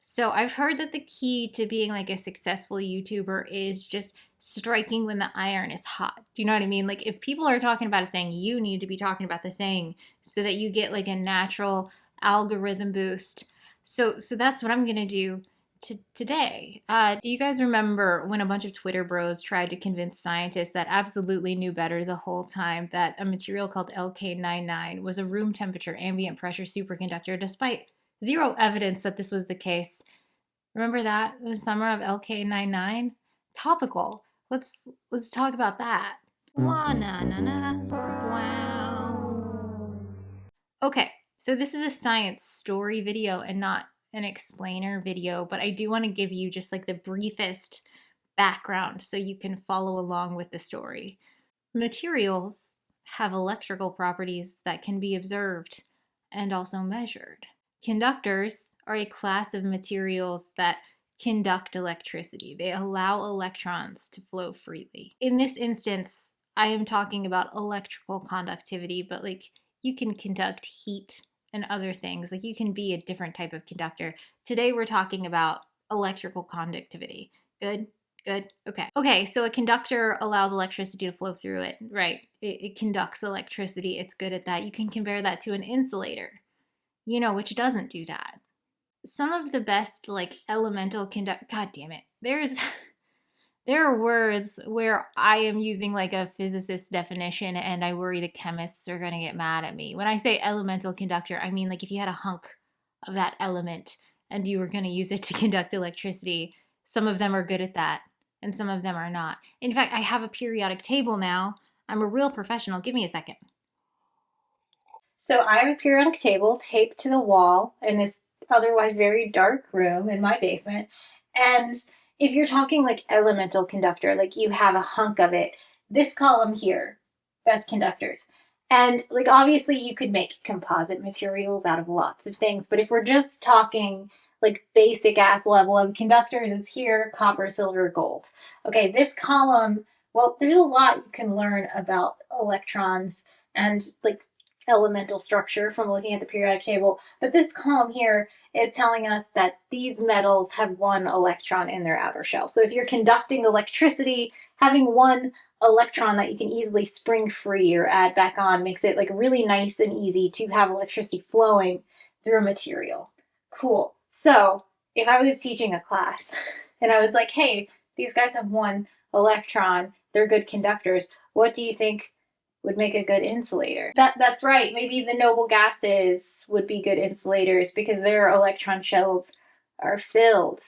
So I've heard that the key to being like a successful YouTuber is just striking when the iron is hot. Do you know what I mean? Like if people are talking about a thing, you need to be talking about the thing so that you get like a natural algorithm boost. So that's what I'm going to do today. Do you guys remember when a bunch of Twitter bros tried to convince scientists that absolutely knew better the whole time that a material called LK99 was a room temperature ambient pressure superconductor despite zero evidence that this was the case? Remember that? The summer of LK99? Topical. Let's talk about that. Wah, na, na, na. Wow. Okay, so this is a science story video and not an explainer video, but I do want to give you just like the briefest background so you can follow along with the story. Materials have electrical properties that can be observed and also measured. Conductors are a class of materials that conduct electricity. They allow electrons to flow freely. In this instance, I am talking about electrical conductivity, but like you can conduct heat and other things. Like you can be a different type of conductor. Today we're talking about electrical conductivity. Good? Good. Okay. Okay, so a conductor allows electricity to flow through it, right? It conducts electricity. It's good at that. You can compare that to an insulator, which doesn't do that. Some of the best like elemental God damn it. There are words where I am using like a physicist definition and I worry the chemists are going to get mad at me. When I say elemental conductor, I mean like if you had a hunk of that element and you were going to use it to conduct electricity, some of them are good at that and some of them are not. In fact, I have a periodic table now. I'm a real professional. Give me a second. So I have a periodic table taped to the wall in this otherwise very dark room in my basement. And if you're talking like elemental conductor, like you have a hunk of it, this column here, best conductors. And like obviously you could make composite materials out of lots of things, but if we're just talking like basic ass level of conductors, it's here, copper, silver, gold. Okay, this column, well, there's a lot you can learn about electrons and like elemental structure from looking at the periodic table, but this column here is telling us that these metals have one electron in their outer shell. So if you're conducting electricity, having one electron that you can easily spring free or add back on makes it like really nice and easy to have electricity flowing through a material. Cool. So if I was teaching a class and I was like, hey, these guys have one electron, they're good conductors, what do you think would make a good insulator? That's right. Maybe the noble gases would be good insulators because their electron shells are filled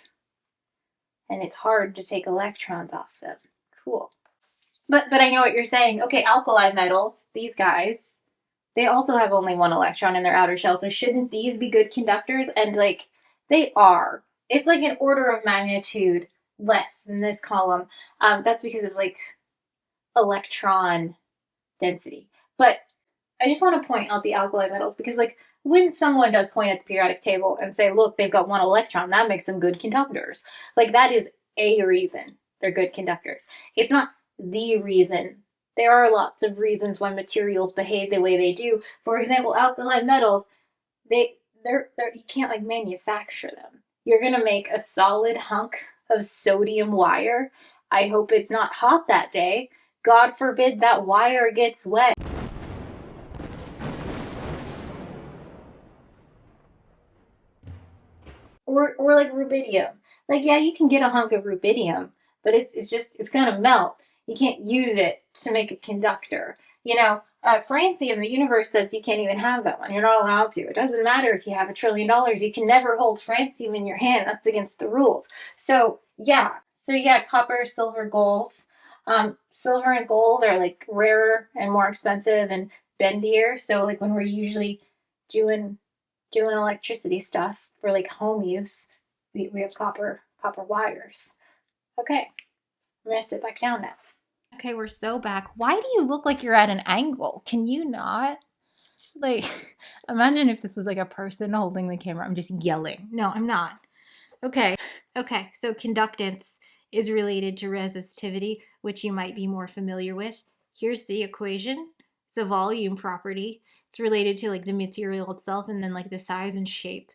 and it's hard to take electrons off them. Cool. But I know what you're saying. Okay, alkali metals, these guys, they also have only one electron in their outer shell, so shouldn't these be good conductors? And like, they are. It's like an order of magnitude less than this column. That's because of like electron density. But I just want to point out the alkali metals because like when someone does point at the periodic table and say, look, they've got one electron, that makes them good conductors. Like that is a reason they're good conductors. It's not the reason. There are lots of reasons why materials behave the way they do. For example, alkali metals, you can't like manufacture them. You're gonna make a solid hunk of sodium wire. I hope it's not hot that day. God forbid that wire gets wet. Or like rubidium. Like, yeah, you can get a hunk of rubidium, but it's gonna melt. You can't use it to make a conductor. Francium, the universe says you can't even have that one. You're not allowed to. It doesn't matter if you have $1 trillion. You can never hold francium in your hand. That's against the rules. So yeah, copper, silver, gold. Silver and gold are like rarer and more expensive and bendier. So like when we're usually doing electricity stuff for like home use, we have copper wires. Okay, I'm gonna sit back down now. Okay, we're so back. Why do you look like you're at an angle? Can you not? Like, imagine if this was like a person holding the camera. I'm just yelling. No, I'm not. Okay, so conductance is related to resistivity, which you might be more familiar with. Here's the equation. It's a volume property. It's related to like the material itself and then like the size and shape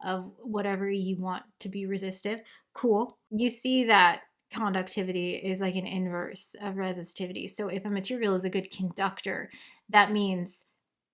of whatever you want to be resistive. Cool. You see that conductivity is like an inverse of resistivity. So if a material is a good conductor, that means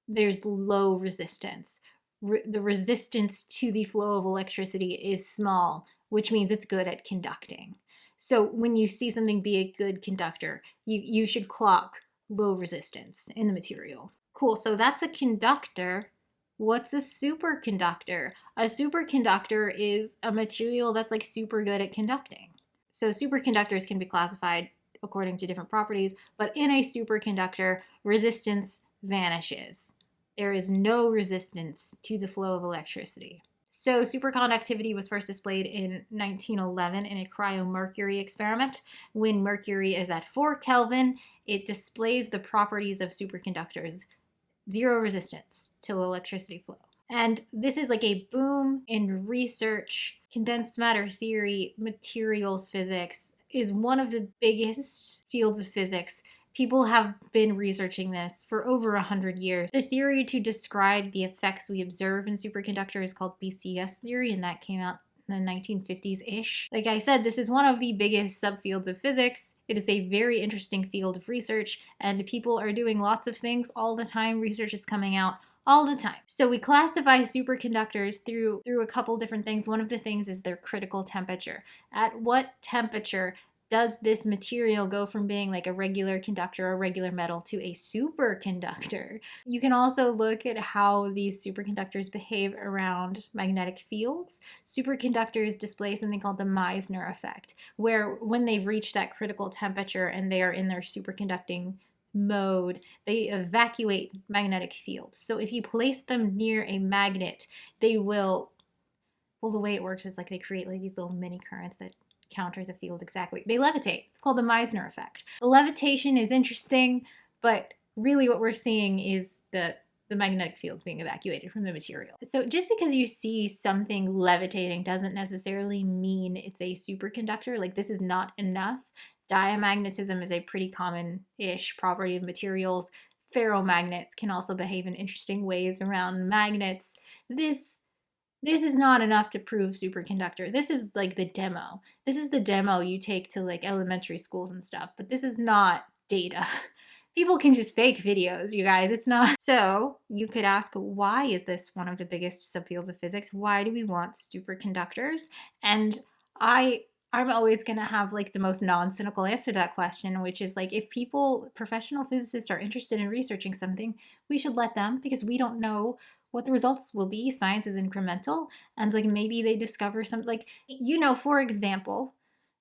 there's low resistance. The resistance to the flow of electricity is small, which means it's good at conducting. So when you see something be a good conductor, you should clock low resistance in the material. Cool, so that's a conductor. What's a superconductor? A superconductor is a material that's like super good at conducting. So superconductors can be classified according to different properties, but in a superconductor, resistance vanishes. There is no resistance to the flow of electricity. So superconductivity was first displayed in 1911 in a cryomercury experiment. When mercury is at 4 Kelvin, it displays the properties of superconductors. Zero resistance to electricity flow. And this is like a boom in research. Condensed matter theory, materials physics is one of the biggest fields of physics. People have been researching this for over 100 years. The theory to describe the effects we observe in superconductors is called BCS theory, and that came out in the 1950s-ish. Like I said, this is one of the biggest subfields of physics. It is a very interesting field of research, and people are doing lots of things all the time. Research is coming out all the time. So we classify superconductors through a couple different things. One of the things is their critical temperature. At what temperature does this material go from being like a regular conductor or regular metal to a superconductor? You can also look at how these superconductors behave around magnetic fields. Superconductors display something called the Meissner effect, where when they've reached that critical temperature and they are in their superconducting mode, they evacuate magnetic fields. So if you place them near a magnet, they will, well, the way it works is like they create like these little mini currents that counter the field exactly. They levitate. It's called the Meissner effect. The levitation is interesting, but really what we're seeing is the magnetic fields being evacuated from the material. So just because you see something levitating doesn't necessarily mean it's a superconductor. Like, this is not enough. Diamagnetism is a pretty common-ish property of materials. Ferromagnets can also behave in interesting ways around magnets. This is not enough to prove superconductor. This is like the demo. This is the demo you take to like elementary schools and stuff, but this is not data. People can just fake videos, you guys. It's not. So you could ask, why is this one of the biggest subfields of physics? Why do we want superconductors? And I'm always going to have like the most non-cynical answer to that question, which is like, if professional physicists are interested in researching something, we should let them, because we don't know what the results will be. Science is incremental, and like maybe they discover something, like, for example,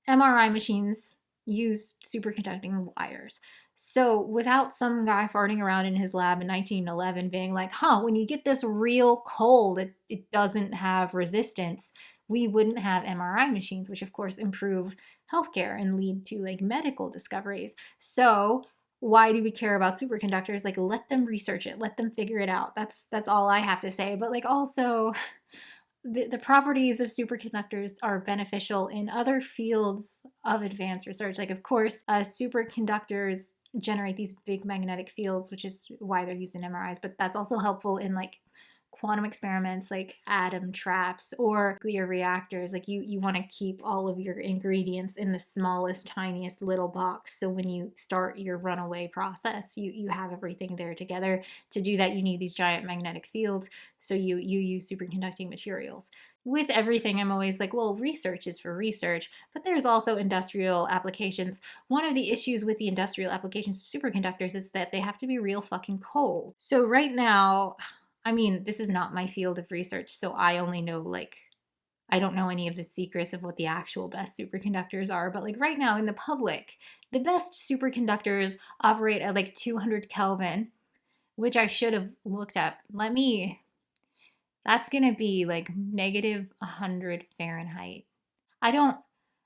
MRI machines use superconducting wires. So without some guy farting around in his lab in 1911 being like, when you get this real cold, it doesn't have resistance, we wouldn't have MRI machines, which of course improve healthcare and lead to like medical discoveries. So why do we care about superconductors? Like, let them research it, let them figure it out. That's all I have to say. But like, also the properties of superconductors are beneficial in other fields of advanced research. Like, of course, superconductors generate these big magnetic fields, which is why they're used in MRIs, but that's also helpful in like quantum experiments, like atom traps or nuclear reactors. Like, you want to keep all of your ingredients in the smallest, tiniest little box. So when you start your runaway process, you have everything there together. To do that, you need these giant magnetic fields. So you use superconducting materials. With everything, I'm always like, well, research is for research, but there's also industrial applications. One of the issues with the industrial applications of superconductors is that they have to be real fucking cold. So right now, this is not my field of research, so I only know, I don't know any of the secrets of what the actual best superconductors are, but like right now in the public, the best superconductors operate at like 200 Kelvin, which I should have looked up. That's gonna be like negative 100 Fahrenheit. I don't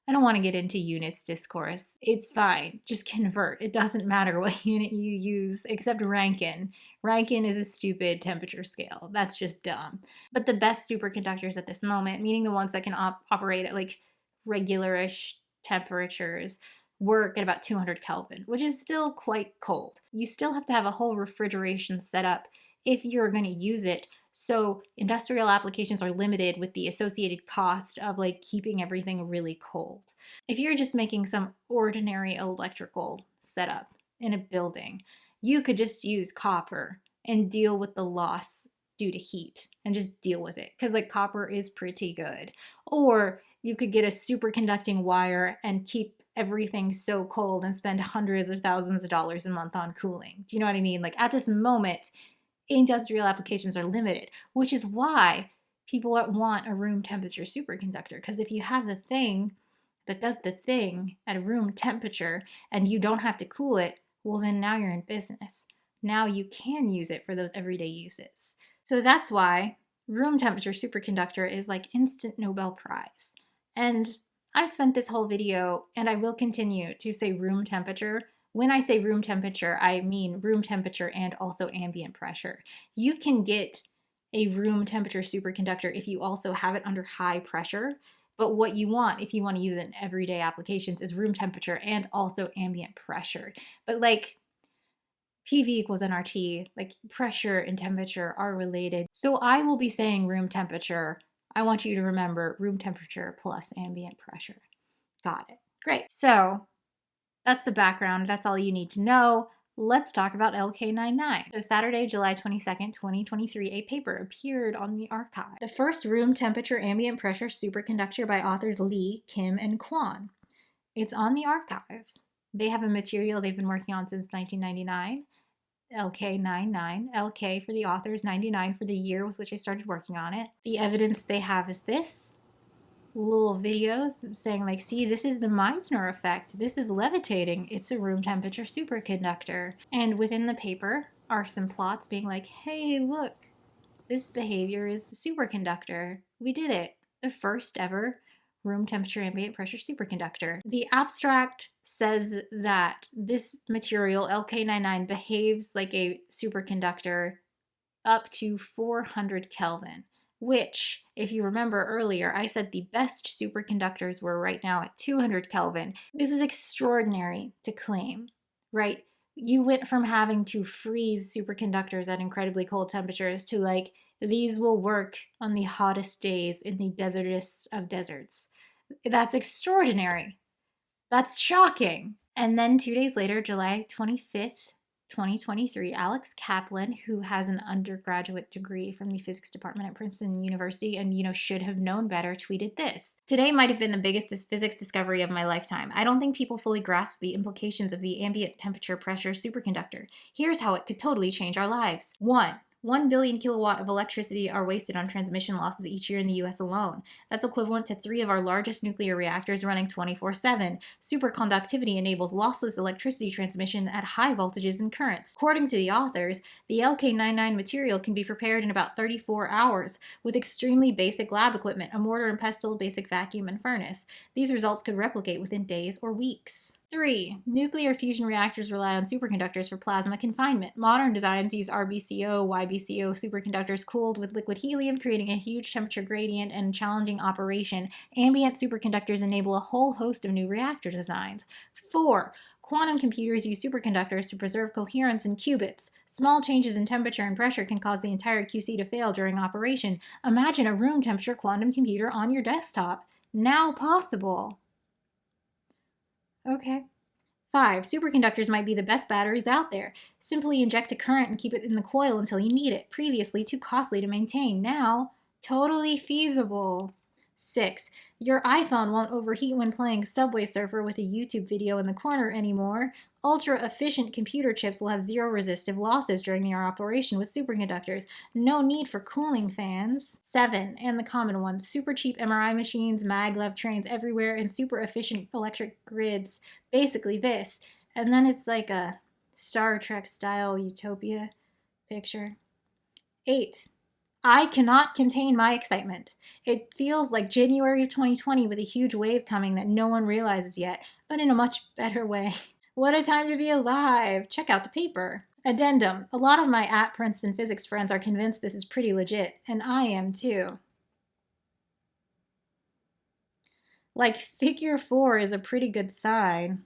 want to get into units discourse. It's fine. Just convert. It doesn't matter what unit you use, except Rankine. Rankine is a stupid temperature scale. That's just dumb. But the best superconductors at this moment, meaning the ones that can operate at like regular-ish temperatures, work at about 200 Kelvin, which is still quite cold. You still have to have a whole refrigeration setup if you're going to use it. So industrial applications are limited with the associated cost of like keeping everything really cold. If you're just making some ordinary electrical setup in a building, you could just use copper and deal with the loss due to heat and just deal with it, because like copper is pretty good. Or you could get a superconducting wire and keep everything so cold and spend hundreds of thousands of dollars a month on cooling. Do you know what I mean? Like at this moment, industrial applications are limited, which is why people want a room temperature superconductor. Because if you have the thing that does the thing at a room temperature and you don't have to cool it, well, then now you're in business. Now you can use it for those everyday uses. So that's why room temperature superconductor is like instant Nobel Prize. And I've spent this whole video, and I will continue to say room temperature. When I say room temperature, I mean room temperature and also ambient pressure. You can get a room temperature superconductor if you also have it under high pressure. But what you want, if you want to use it in everyday applications, is room temperature and also ambient pressure. But like PV equals nRT, like pressure and temperature are related. So I will be saying room temperature. I want you to remember room temperature plus ambient pressure. Got it. Great. So that's the background. That's all you need to know. Let's talk about LK99. So Saturday, July 22nd, 2023, a paper appeared on the archive. The first room temperature ambient pressure superconductor by authors Lee, Kim, and Kwan. It's on the archive. They have a material they've been working on since 1999. LK99, LK for the authors, 99 for the year with which I started working on it. The evidence they have is this. Little videos saying like, see, this is the Meissner effect. This is levitating. It's a room temperature superconductor. And within the paper are some plots being like, hey, look, this behavior is a superconductor. We did it. The first ever room temperature ambient pressure superconductor. The abstract says that this material, LK99, behaves like a superconductor up to 400 Kelvin, which, if you remember earlier, I said the best superconductors were right now at 200 Kelvin. This is extraordinary to claim, right? You went from having to freeze superconductors at incredibly cold temperatures to like, these will work on the hottest days in the desertest of deserts. That's extraordinary. That's shocking. And then 2 days later, July 25th, 2023, Alex Kaplan, who has an undergraduate degree from the physics department at Princeton University and, should have known better, tweeted this. Today might have been the biggest physics discovery of my lifetime. I don't think people fully grasp the implications of the ambient temperature pressure superconductor. Here's how it could totally change our lives. 1 billion kilowatt of electricity are wasted on transmission losses each year in the US alone. That's equivalent to 3 of our largest nuclear reactors running 24/7. Superconductivity enables lossless electricity transmission at high voltages and currents. According to the authors, the LK99 material can be prepared in about 34 hours with extremely basic lab equipment, a mortar and pestle, basic vacuum, and furnace. These results could replicate within days or weeks. 3. Nuclear fusion reactors rely on superconductors for plasma confinement. Modern designs use RBCO, YBCO superconductors cooled with liquid helium, creating a huge temperature gradient and challenging operation. Ambient superconductors enable a whole host of new reactor designs. 4. Quantum computers use superconductors to preserve coherence in qubits. Small changes in temperature and pressure can cause the entire QC to fail during operation. Imagine a room temperature quantum computer on your desktop. Now possible. Okay. 5. Superconductors might be the best batteries out there. Simply inject a current and keep it in the coil until you need it. Previously, too costly to maintain. Now, totally feasible. 6. Your iPhone won't overheat when playing Subway Surfer with a YouTube video in the corner anymore. Ultra-efficient computer chips will have zero resistive losses during their operation with superconductors. No need for cooling fans. 7. And the common ones. Super cheap MRI machines, maglev trains everywhere, and super efficient electric grids. Basically this. And then it's like a Star Trek style utopia picture. 8. I cannot contain my excitement. It feels like January of 2020 with a huge wave coming that no one realizes yet, but in a much better way. What a time to be alive! Check out the paper. Addendum. A lot of my at Princeton physics friends are convinced this is pretty legit, and I am too. Like, figure 4 is a pretty good sign.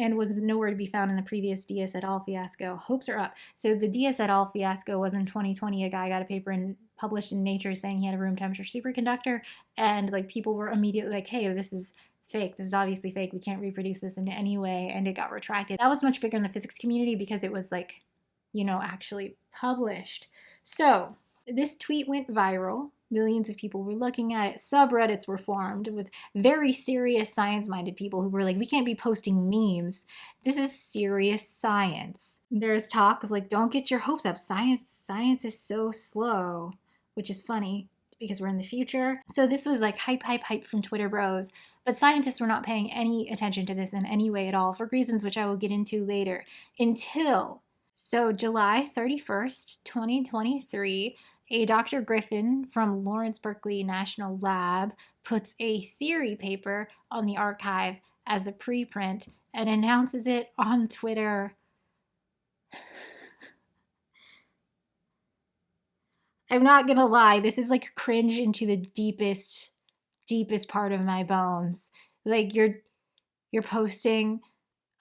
and was nowhere to be found in the previous Diaz et al. Fiasco. Hopes are up. So the Diaz et al. Fiasco was in 2020. A guy got a paper published in Nature saying he had a room temperature superconductor, and like people were immediately like, hey, this is fake. This is obviously fake. We can't reproduce this in any way, and it got retracted. That was much bigger in the physics community because it was like, you know, actually published. So this tweet went viral. Millions of people were looking at it. Subreddits were formed with very serious science-minded people who were like, we can't be posting memes. This is serious science. There's talk of like, don't get your hopes up. Science is so slow, which is funny because we're in the future. So this was like hype from Twitter bros. But scientists were not paying any attention to this in any way at all for reasons which I will get into later. So July 31st, 2023, a Dr. Griffin from Lawrence Berkeley National Lab puts a theory paper on the archive as a preprint and announces it on Twitter. I'm not gonna lie, this is like cringe into the deepest part of my bones. Like you're posting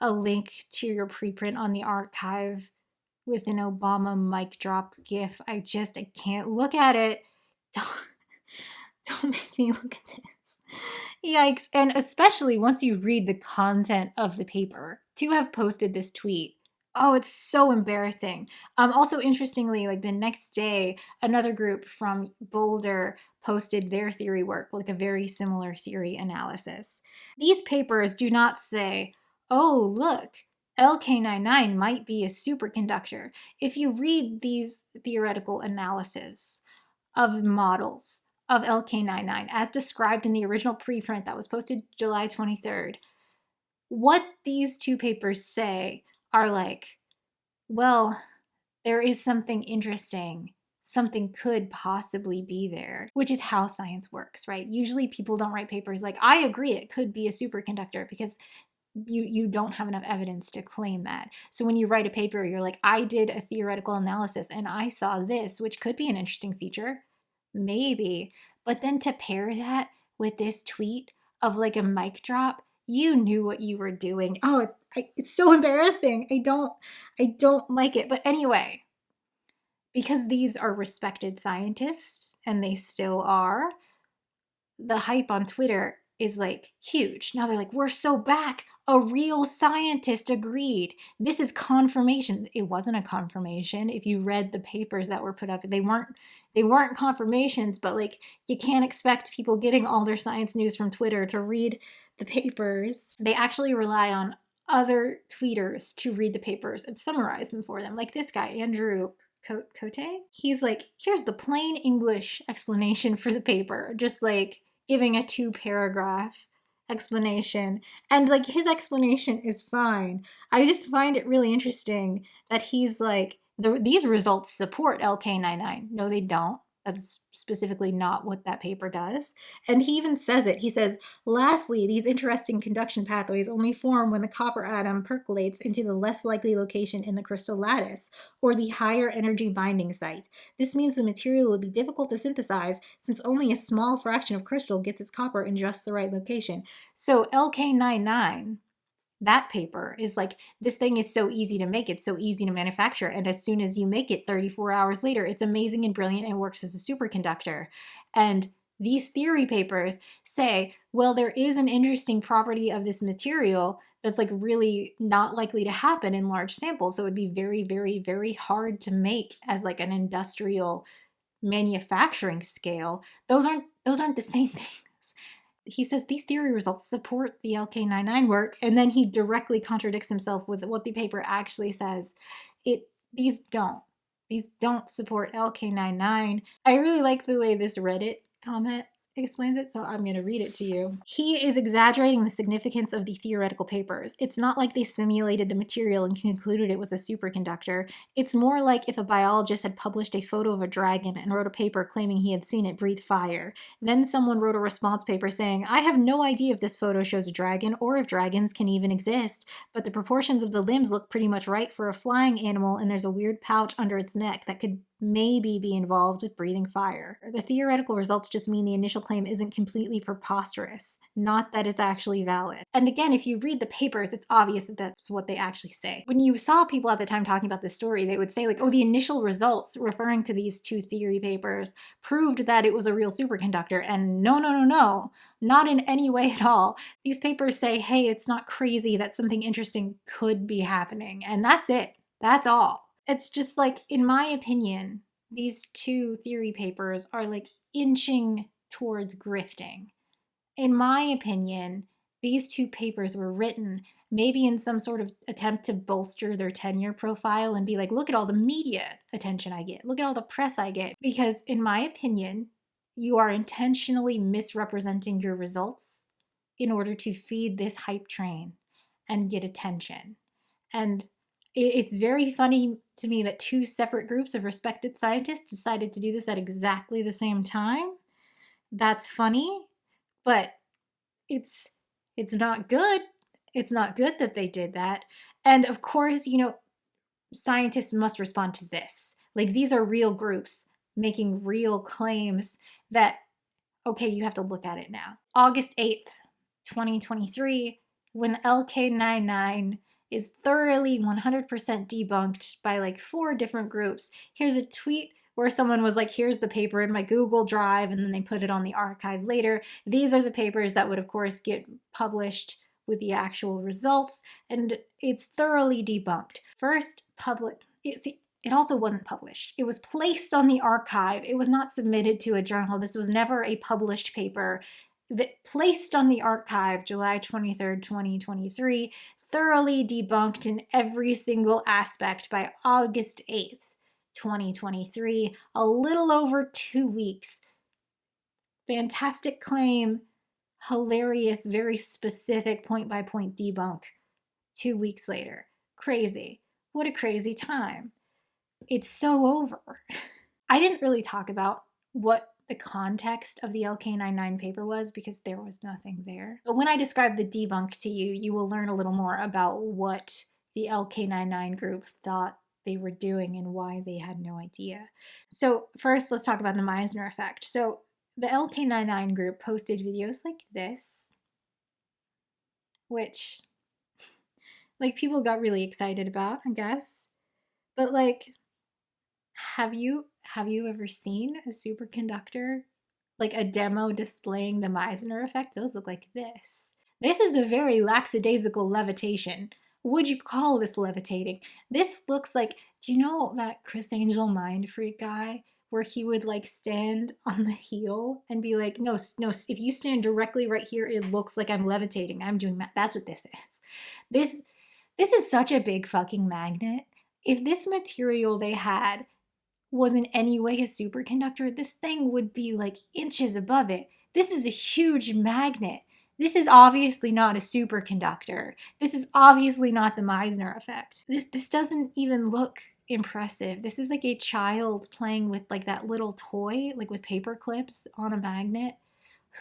a link to your preprint on the archive with an Obama mic drop gif. I can't look at it. Don't make me look at this. Yikes. And especially once you read the content of the paper, to have posted this tweet. Oh, it's so embarrassing. Also, interestingly, like the next day, another group from Boulder posted their theory work, like a very similar theory analysis. These papers do not say, oh, look, LK99 might be a superconductor. If you read these theoretical analyses of models of LK99 as described in the original preprint that was posted July 23rd, what these two papers say are like, well, there is something interesting. Something could possibly be there, which is how science works, right? Usually people don't write papers like, I agree it could be a superconductor, because you don't have enough evidence to claim that. So when you write a paper, you're like, I did a theoretical analysis and I saw this, which could be an interesting feature. Maybe. But then to pair that with this tweet of like a mic drop, you knew what you were doing. Oh, it's so embarrassing. I don't like it. But anyway, because these are respected scientists, and they still are, the hype on Twitter is like huge. Now they're like, we're so back. A real scientist agreed. This is confirmation. It wasn't a confirmation. If you read the papers that were put up, they weren't confirmations, but like you can't expect people getting all their science news from Twitter to read the papers. They actually rely on other tweeters to read the papers and summarize them for them. Like this guy, Andrew Cote. He's like, here's the plain English explanation for the paper. Just like giving a 2-paragraph explanation. And like his explanation is fine. I just find it really interesting that he's like, these results support LK99. No, they don't. That's specifically not what that paper does. And he even says it. He says, lastly, these interesting conduction pathways only form when the copper atom percolates into the less likely location in the crystal lattice, or the higher energy binding site. This means the material would be difficult to synthesize since only a small fraction of crystal gets its copper in just the right location. So LK99, that paper is like, this thing is so easy to make, it's so easy to manufacture, and as soon as you make it 34 hours later, it's amazing and brilliant and works as a superconductor. And these theory papers say, well, there is an interesting property of this material that's like really not likely to happen in large samples, so it would be very, very, very hard to make as like an industrial manufacturing scale. Those aren't the same thing. He says these theory results support the LK99 work, and then he directly contradicts himself with what the paper actually says. These don't support LK99. I really like the way this Reddit comment explains it, so I'm going to read it to you. He is exaggerating the significance of the theoretical papers. It's not like they simulated the material and concluded it was a superconductor. It's more like if a biologist had published a photo of a dragon and wrote a paper claiming he had seen it breathe fire. Then someone wrote a response paper saying, I have no idea if this photo shows a dragon or if dragons can even exist, but the proportions of the limbs look pretty much right for a flying animal, and there's a weird pouch under its neck that could maybe be involved with breathing fire. The theoretical results just mean the initial claim isn't completely preposterous, not that it's actually valid. And again, if you read the papers, it's obvious that that's what they actually say. When you saw people at the time talking about this story, they would say like, oh, the initial results referring to these two theory papers proved that it was a real superconductor. And no, not in any way at all. These papers say, hey, it's not crazy that something interesting could be happening. And that's it. That's all. It's just like, in my opinion, these two theory papers are like inching towards grifting. In my opinion, these two papers were written maybe in some sort of attempt to bolster their tenure profile and be like, look at all the media attention I get. Look at all the press I get. Because in my opinion, you are intentionally misrepresenting your results in order to feed this hype train and get attention. And it's very funny to me that two separate groups of respected scientists decided to do this at exactly the same time. That's funny, but it's not good. It's not good that they did that. And of course, you know, scientists must respond to this. Like, these are real groups making real claims that, okay, you have to look at it now. August 8th, 2023, when LK99 is thoroughly 100% debunked by like 4 different groups. Here's a tweet where someone was like, here's the paper in my Google Drive, and then they put it on the archive later. These are the papers that would, of course, get published with the actual results, and it's thoroughly debunked. First, it also wasn't published. It was placed on the archive. It was not submitted to a journal. This was never a published paper. Placed on the archive July 23rd, 2023, thoroughly debunked in every single aspect by August 8th, 2023, a little over 2 weeks. Fantastic claim, hilarious, very specific point-by-point debunk 2 weeks later. Crazy. What a crazy time. It's so over. I didn't really talk about what the context of the LK99 paper was because there was nothing there. But when I describe the debunk to you, you will learn a little more about what the LK99 group thought they were doing and why they had no idea. So first, let's talk about the Meissner effect. So the LK99 group posted videos like this, which like people got really excited about, I guess. But like, have you ever seen a superconductor? Like a demo displaying the Meissner effect? Those look like this. This is a very lackadaisical levitation. Would you call this levitating? This looks like, do you know that Chris Angel mind freak guy where he would like stand on the heel and be like, no, if you stand directly right here, it looks like I'm levitating. I'm doing that. That's what this is. This is such a big fucking magnet. If this material they had was in any way a superconductor, this thing would be like inches above it. This is a huge magnet. This is obviously not a superconductor. This is obviously not the Meissner effect. This doesn't even look impressive. This is like a child playing with like that little toy, like with paper clips on a magnet.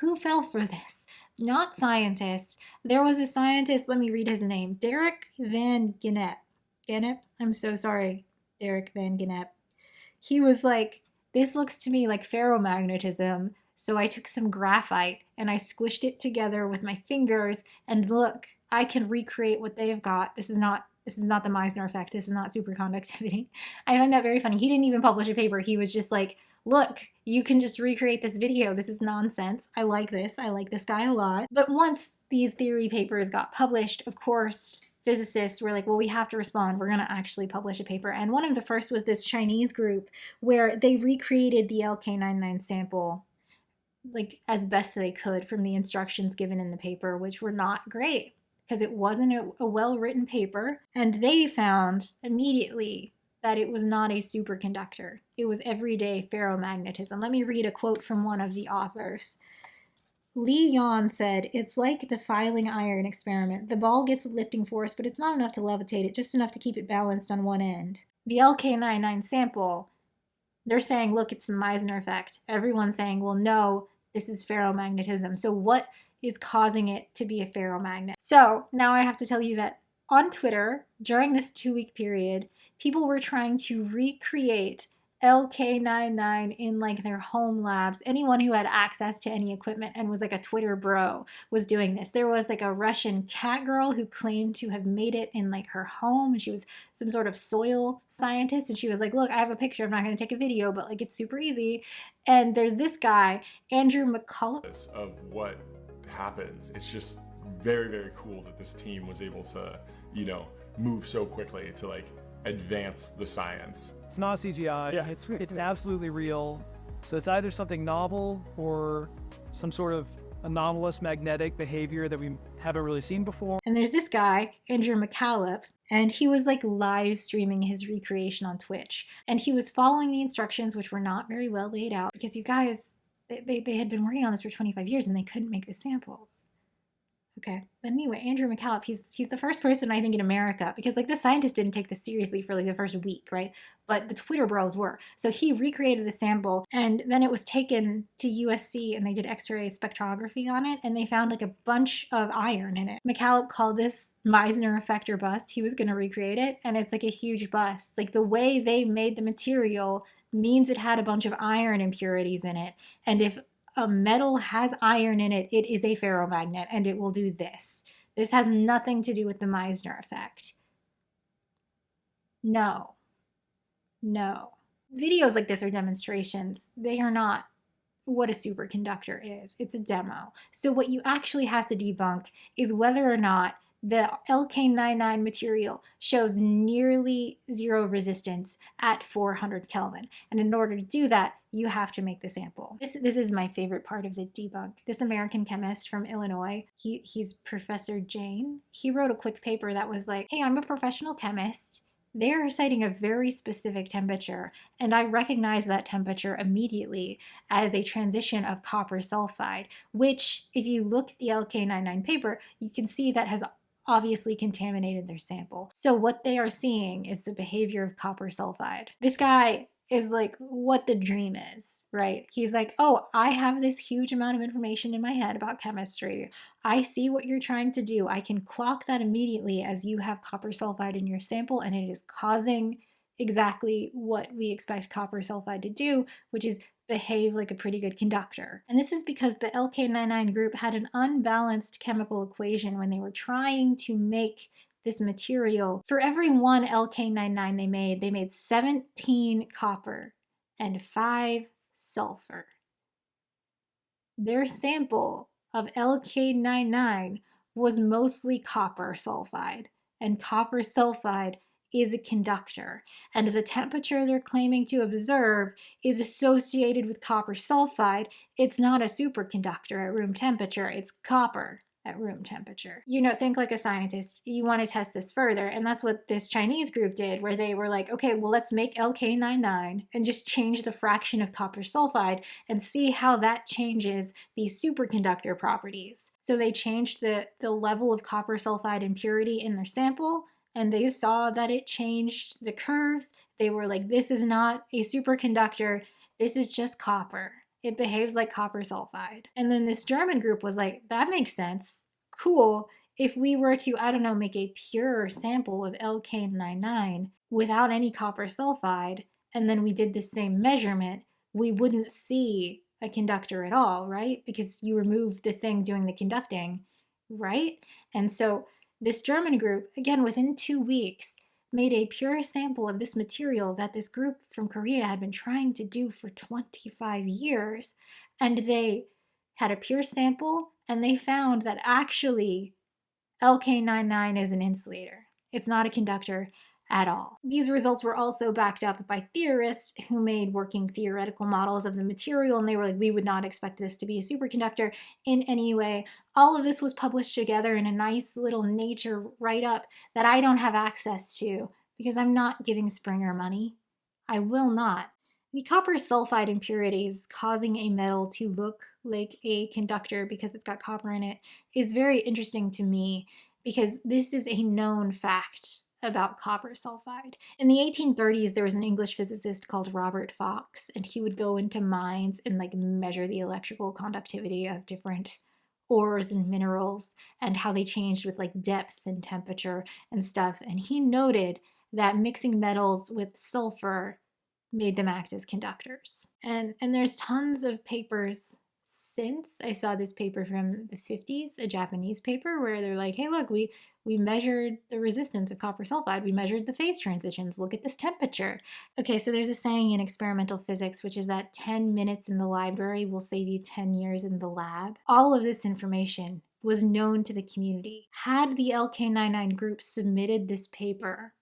Who fell for this? Not scientists. There was a scientist, let me read his name, Derek Van Gennep. I'm so sorry, Derek Van Gennep. He was like, this looks to me like ferromagnetism, so I took some graphite and I squished it together with my fingers, and look, I can recreate what they've got. This is not the Meissner effect. This is not superconductivity. I find that very funny. He didn't even publish a paper. He was just like, look, you can just recreate this video. This is nonsense. I like this. I like this guy a lot. But once these theory papers got published, of course, physicists were like, well, we have to respond. We're going to actually publish a paper. And one of the first was this Chinese group where they recreated the LK99 sample like as best they could from the instructions given in the paper, which were not great because it wasn't a well-written paper. And they found immediately that it was not a superconductor. It was everyday ferromagnetism. Let me read a quote from one of the authors. Li Yan said, it's like the filing iron experiment. The ball gets a lifting force, but it's not enough to levitate it, just enough to keep it balanced on one end. The LK99 sample, they're saying, look, it's the Meissner effect. Everyone's saying, well, no, this is ferromagnetism. So what is causing it to be a ferromagnet? So now I have to tell you that on Twitter, during this 2-week period, people were trying to recreate LK99 in like their home labs. Anyone who had access to any equipment and was like a Twitter bro was doing this. There was like a Russian cat girl who claimed to have made it in like her home, and she was some sort of soil scientist, and she was like, look, I have a picture, I'm not going to take a video, but like it's super easy. And there's this guy, Andrew McCullough. Of what happens, it's just very, very cool that this team was able to, you know, move so quickly to like advance the science. It's not CGI. Yeah. It's absolutely real. So it's either something novel or some sort of anomalous magnetic behavior that we haven't really seen before. And there's this guy, Andrew McCullough, and he was like live streaming his recreation on Twitch. And he was following the instructions, which were not very well laid out, because you guys, they had been working on this for 25 years and they couldn't make the samples. Okay, but anyway, Andrew McCullough, he's the first person I think in America, because like the scientists didn't take this seriously for like the first week, right? But the Twitter bros were. So he recreated the sample, and then it was taken to USC and they did X-ray spectrography on it, and they found like a bunch of iron in it. McCullough called this Meissner effect or bust. He was going to recreate it, and it's like a huge bust. Like the way they made the material means it had a bunch of iron impurities in it, and if a metal has iron in it, it is a ferromagnet, and it will do this. This has nothing to do with the Meissner effect. No. No. Videos like this are demonstrations. They are not what a superconductor is. It's a demo. So what you actually have to debunk is whether or not the LK99 material shows nearly zero resistance at 400 Kelvin. And in order to do that, you have to make the sample. This is my favorite part of the debunk. This American chemist from Illinois, he's Professor Jane. He wrote a quick paper that was like, hey, I'm a professional chemist. They're citing a very specific temperature, and I recognize that temperature immediately as a transition of copper sulfide, which, if you look at the LK99 paper, you can see that has obviously contaminated their sample. So what they are seeing is the behavior of copper sulfide. This guy is like what the dream is, right? He's like, oh, I have this huge amount of information in my head about chemistry. I see what you're trying to do. I can clock that immediately as you have copper sulfide in your sample, and it is causing exactly what we expect copper sulfide to do, which is behave like a pretty good conductor. And this is because the LK99 group had an unbalanced chemical equation when they were trying to make this material. For every one LK99 they made 17 copper and 5 sulfur. Their sample of LK99 was mostly copper sulfide, and copper sulfide is a conductor, and the temperature they're claiming to observe is associated with copper sulfide. It's not a superconductor at room temperature, it's copper at room temperature. You know, think like a scientist. You want to test this further, and that's what this Chinese group did, where they were like, okay, well, let's make LK99 and just change the fraction of copper sulfide and see how that changes these superconductor properties. So they changed the level of copper sulfide impurity in their sample, and they saw that it changed the curves. They were like, this is not a superconductor, this is just copper. It behaves like copper sulfide. And then this German group was like, that makes sense. Cool. If we were to, I don't know, make a pure sample of LK99 without any copper sulfide, and then we did the same measurement, we wouldn't see a conductor at all, right? Because you remove the thing doing the conducting, right? And so this German group, again, within 2 weeks, made a pure sample of this material that this group from Korea had been trying to do for 25 years. And they had a pure sample, and they found that actually LK99 is an insulator. It's not a conductor at all. These results were also backed up by theorists who made working theoretical models of the material, and they were like, we would not expect this to be a superconductor in any way. All of this was published together in a nice little Nature write-up that I don't have access to because I'm not giving Springer money. I will not. The copper sulfide impurities causing a metal to look like a conductor because it's got copper in it is very interesting to me, because this is a known fact about copper sulfide. In the 1830s, there was an English physicist called Robert Fox, and he would go into mines and like measure the electrical conductivity of different ores and minerals and how they changed with like depth and temperature and stuff. And he noted that mixing metals with sulfur made them act as conductors. And there's tons of papers since. I saw this paper from the 50s, a Japanese paper, where they're like, hey, look, we measured the resistance of copper sulfide. We measured the phase transitions. Look at this temperature. Okay, so there's a saying in experimental physics, which is that 10 minutes in the library will save you 10 years in the lab. All of this information was known to the community. Had the LK99 group submitted this paper,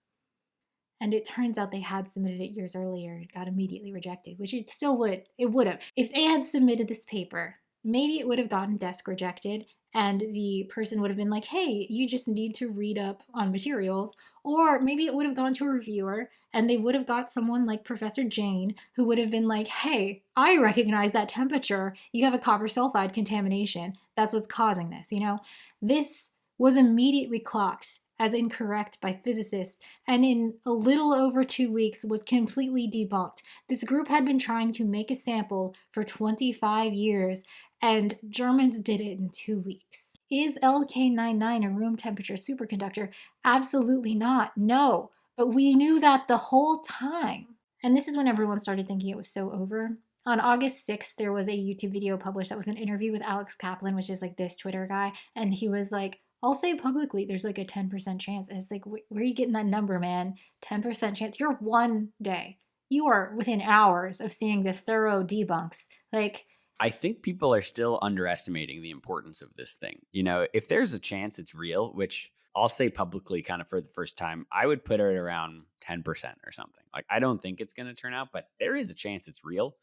and it turns out they had submitted it years earlier, it got immediately rejected, which it still would. It would have. If they had submitted this paper, maybe it would have gotten desk rejected, and the person would have been like, hey, you just need to read up on materials. Or maybe it would have gone to a reviewer, and they would have got someone like Professor Jane, who would have been like, hey, I recognize that temperature. You have a copper sulfide contamination. That's what's causing this, you know? This was immediately clocked as incorrect by physicists, and in a little over 2 weeks was completely debunked. This group had been trying to make a sample for 25 years, and Germans did it in 2 weeks. Is LK99 a room temperature superconductor? Absolutely not, no. But we knew that the whole time. And this is when everyone started thinking it was so over. On August 6th, there was a YouTube video published that was an interview with Alex Kaplan, which is like this Twitter guy, and he was like, I'll say publicly there's like a 10% chance. And it's like, where are you getting that number, man? 10% chance. You're one day. You are within hours of seeing the thorough debunks. Like, I think people are still underestimating the importance of this thing. You know, if there's a chance it's real, which I'll say publicly kind of for the first time, I would put it around 10% or something. Like, I don't think it's going to turn out, but there is a chance it's real.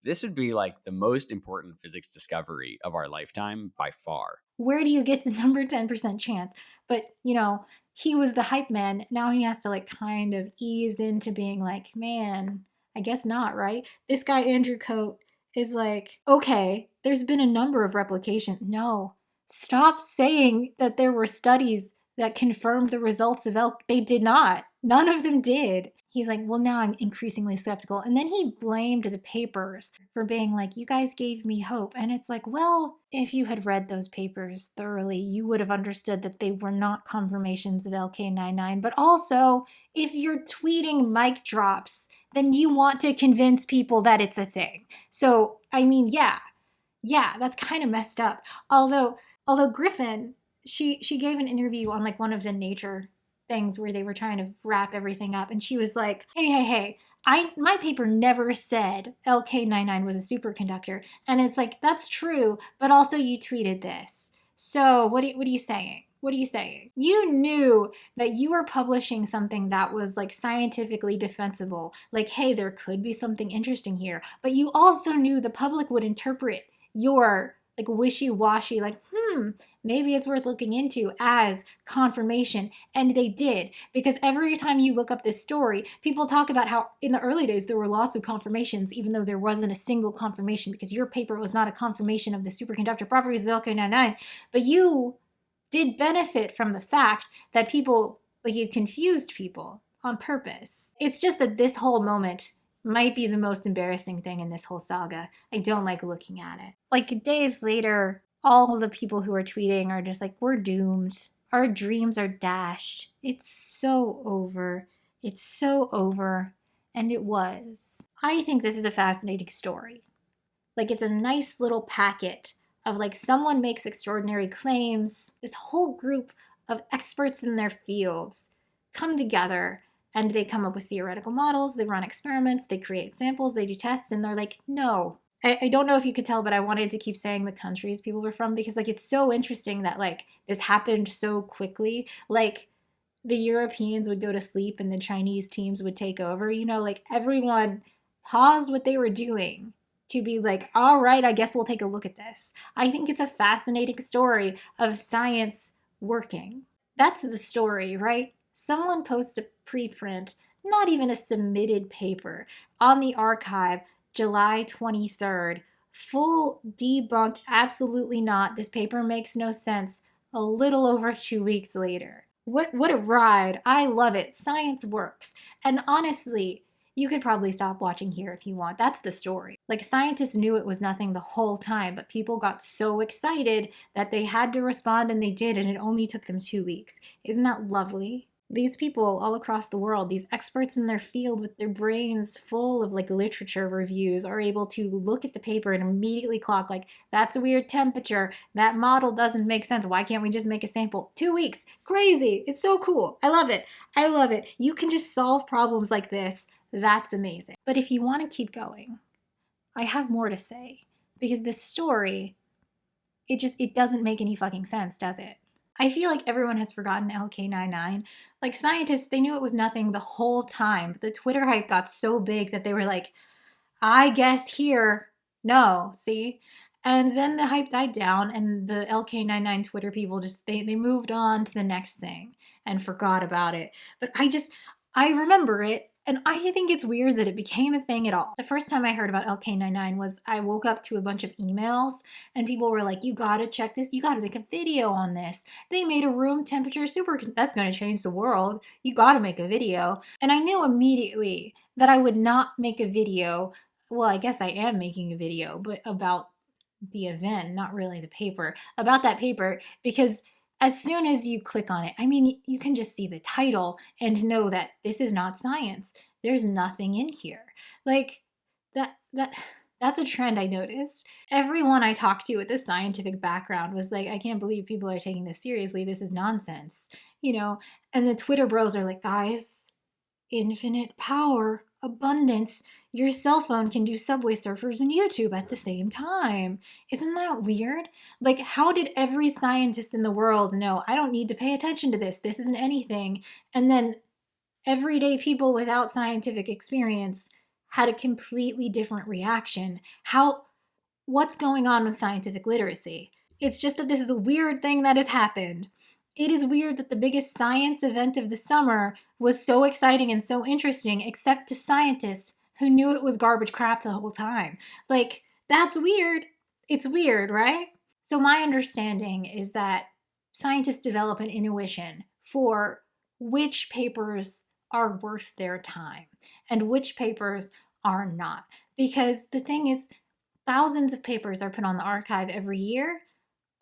This would be like the most important physics discovery of our lifetime by far. Where do you get the number 10% chance? But, you know, he was the hype man. Now he has to like kind of ease into being like, man, I guess not, right? This guy, Andrew Coate, is like, okay, there's been a number of replications. No, stop saying that there were studies that confirmed the results of elk. They did not. None of them did. He's like, well, now I'm increasingly skeptical. And then he blamed the papers for being like, you guys gave me hope. And it's like, well, if you had read those papers thoroughly, you would have understood that they were not confirmations of LK99. But also, if you're tweeting mic drops, then you want to convince people that it's a thing. So, I mean, yeah, that's kind of messed up. Although Griffin, she gave an interview on like one of the Nature things where they were trying to wrap everything up, and she was like, hey, my paper never said LK99 was a superconductor. And it's like, that's true, but also you tweeted this. So what are you saying? What are you saying? You knew that you were publishing something that was like scientifically defensible. Like, hey, there could be something interesting here. But you also knew the public would interpret your like wishy-washy, like, maybe it's worth looking into as confirmation. And they did, because every time you look up this story, people talk about how in the early days there were lots of confirmations, even though there wasn't a single confirmation, because your paper was not a confirmation of the superconductor properties of LK99. But you did benefit from the fact that people, like, you confused people on purpose. It's just that this whole moment might be the most embarrassing thing in this whole saga. I don't like looking at it. Like, days later, all the people who are tweeting are just like, we're doomed. Our dreams are dashed. It's so over. It's so over. And it was. I think this is a fascinating story. Like, it's a nice little packet of like, someone makes extraordinary claims. This whole group of experts in their fields come together, and they come up with theoretical models, they run experiments, they create samples, they do tests, and they're like, no. I don't know if you could tell, but I wanted to keep saying the countries people were from, because like, it's so interesting that like this happened so quickly. Like, the Europeans would go to sleep and the Chinese teams would take over, you know, like everyone paused what they were doing to be like, all right, I guess we'll take a look at this. I think it's a fascinating story of science working. That's the story, right? Someone posts a preprint, not even a submitted paper, on the archive, July 23rd. Full debunk, absolutely not. This paper makes no sense. A little over 2 weeks later. What a ride. I love it. Science works. And honestly, you could probably stop watching here if you want. That's the story. Like, scientists knew it was nothing the whole time, but people got so excited that they had to respond, and they did, and it only took them 2 weeks. Isn't that lovely? these people all across the world, these experts in their field with their brains full of like literature reviews, are able to look at the paper and immediately clock like, that's a weird temperature, that model doesn't make sense, why can't we just make a sample? 2 weeks, crazy, it's so cool, I love it, I love it. You can just solve problems like this, that's amazing. But if you want to keep going, I have more to say, because this story, it doesn't make any fucking sense, does it? I feel like everyone has forgotten LK99. Like, scientists, they knew it was nothing the whole time. But the Twitter hype got so big that they were like, I guess here, no, see? And then the hype died down, and the LK99 Twitter people just, they moved on to the next thing and forgot about it. But I remember it, and I think it's weird that it became a thing at all. The first time I heard about LK99 was I woke up to a bunch of emails, and people were like, you gotta check this, you gotta make a video on this. They made a room temperature that's gonna change the world. You gotta make a video. And I knew immediately that I would not make a video. Well, I guess I am making a video, but about the event, not really the paper, about that paper, because as soon as you click on it, I mean, you can just see the title and know that this is not science. There's nothing in here. Like, that's a trend I noticed. Everyone I talked to with a scientific background was like, I can't believe people are taking this seriously. This is nonsense, you know? And the Twitter bros are like, guys, infinite power, abundance. Your cell phone can do Subway Surfers and YouTube at the same time. Isn't that weird? Like, how did every scientist in the world know, I don't need to pay attention to this, this isn't anything? And then everyday people without scientific experience had a completely different reaction. What's going on with scientific literacy? It's just that this is a weird thing that has happened. It is weird that the biggest science event of the summer was so exciting and so interesting, except to scientists who knew it was garbage crap the whole time. Like, that's weird. It's weird, right? So my understanding is that scientists develop an intuition for which papers are worth their time and which papers are not. Because the thing is, thousands of papers are put on the archive every year.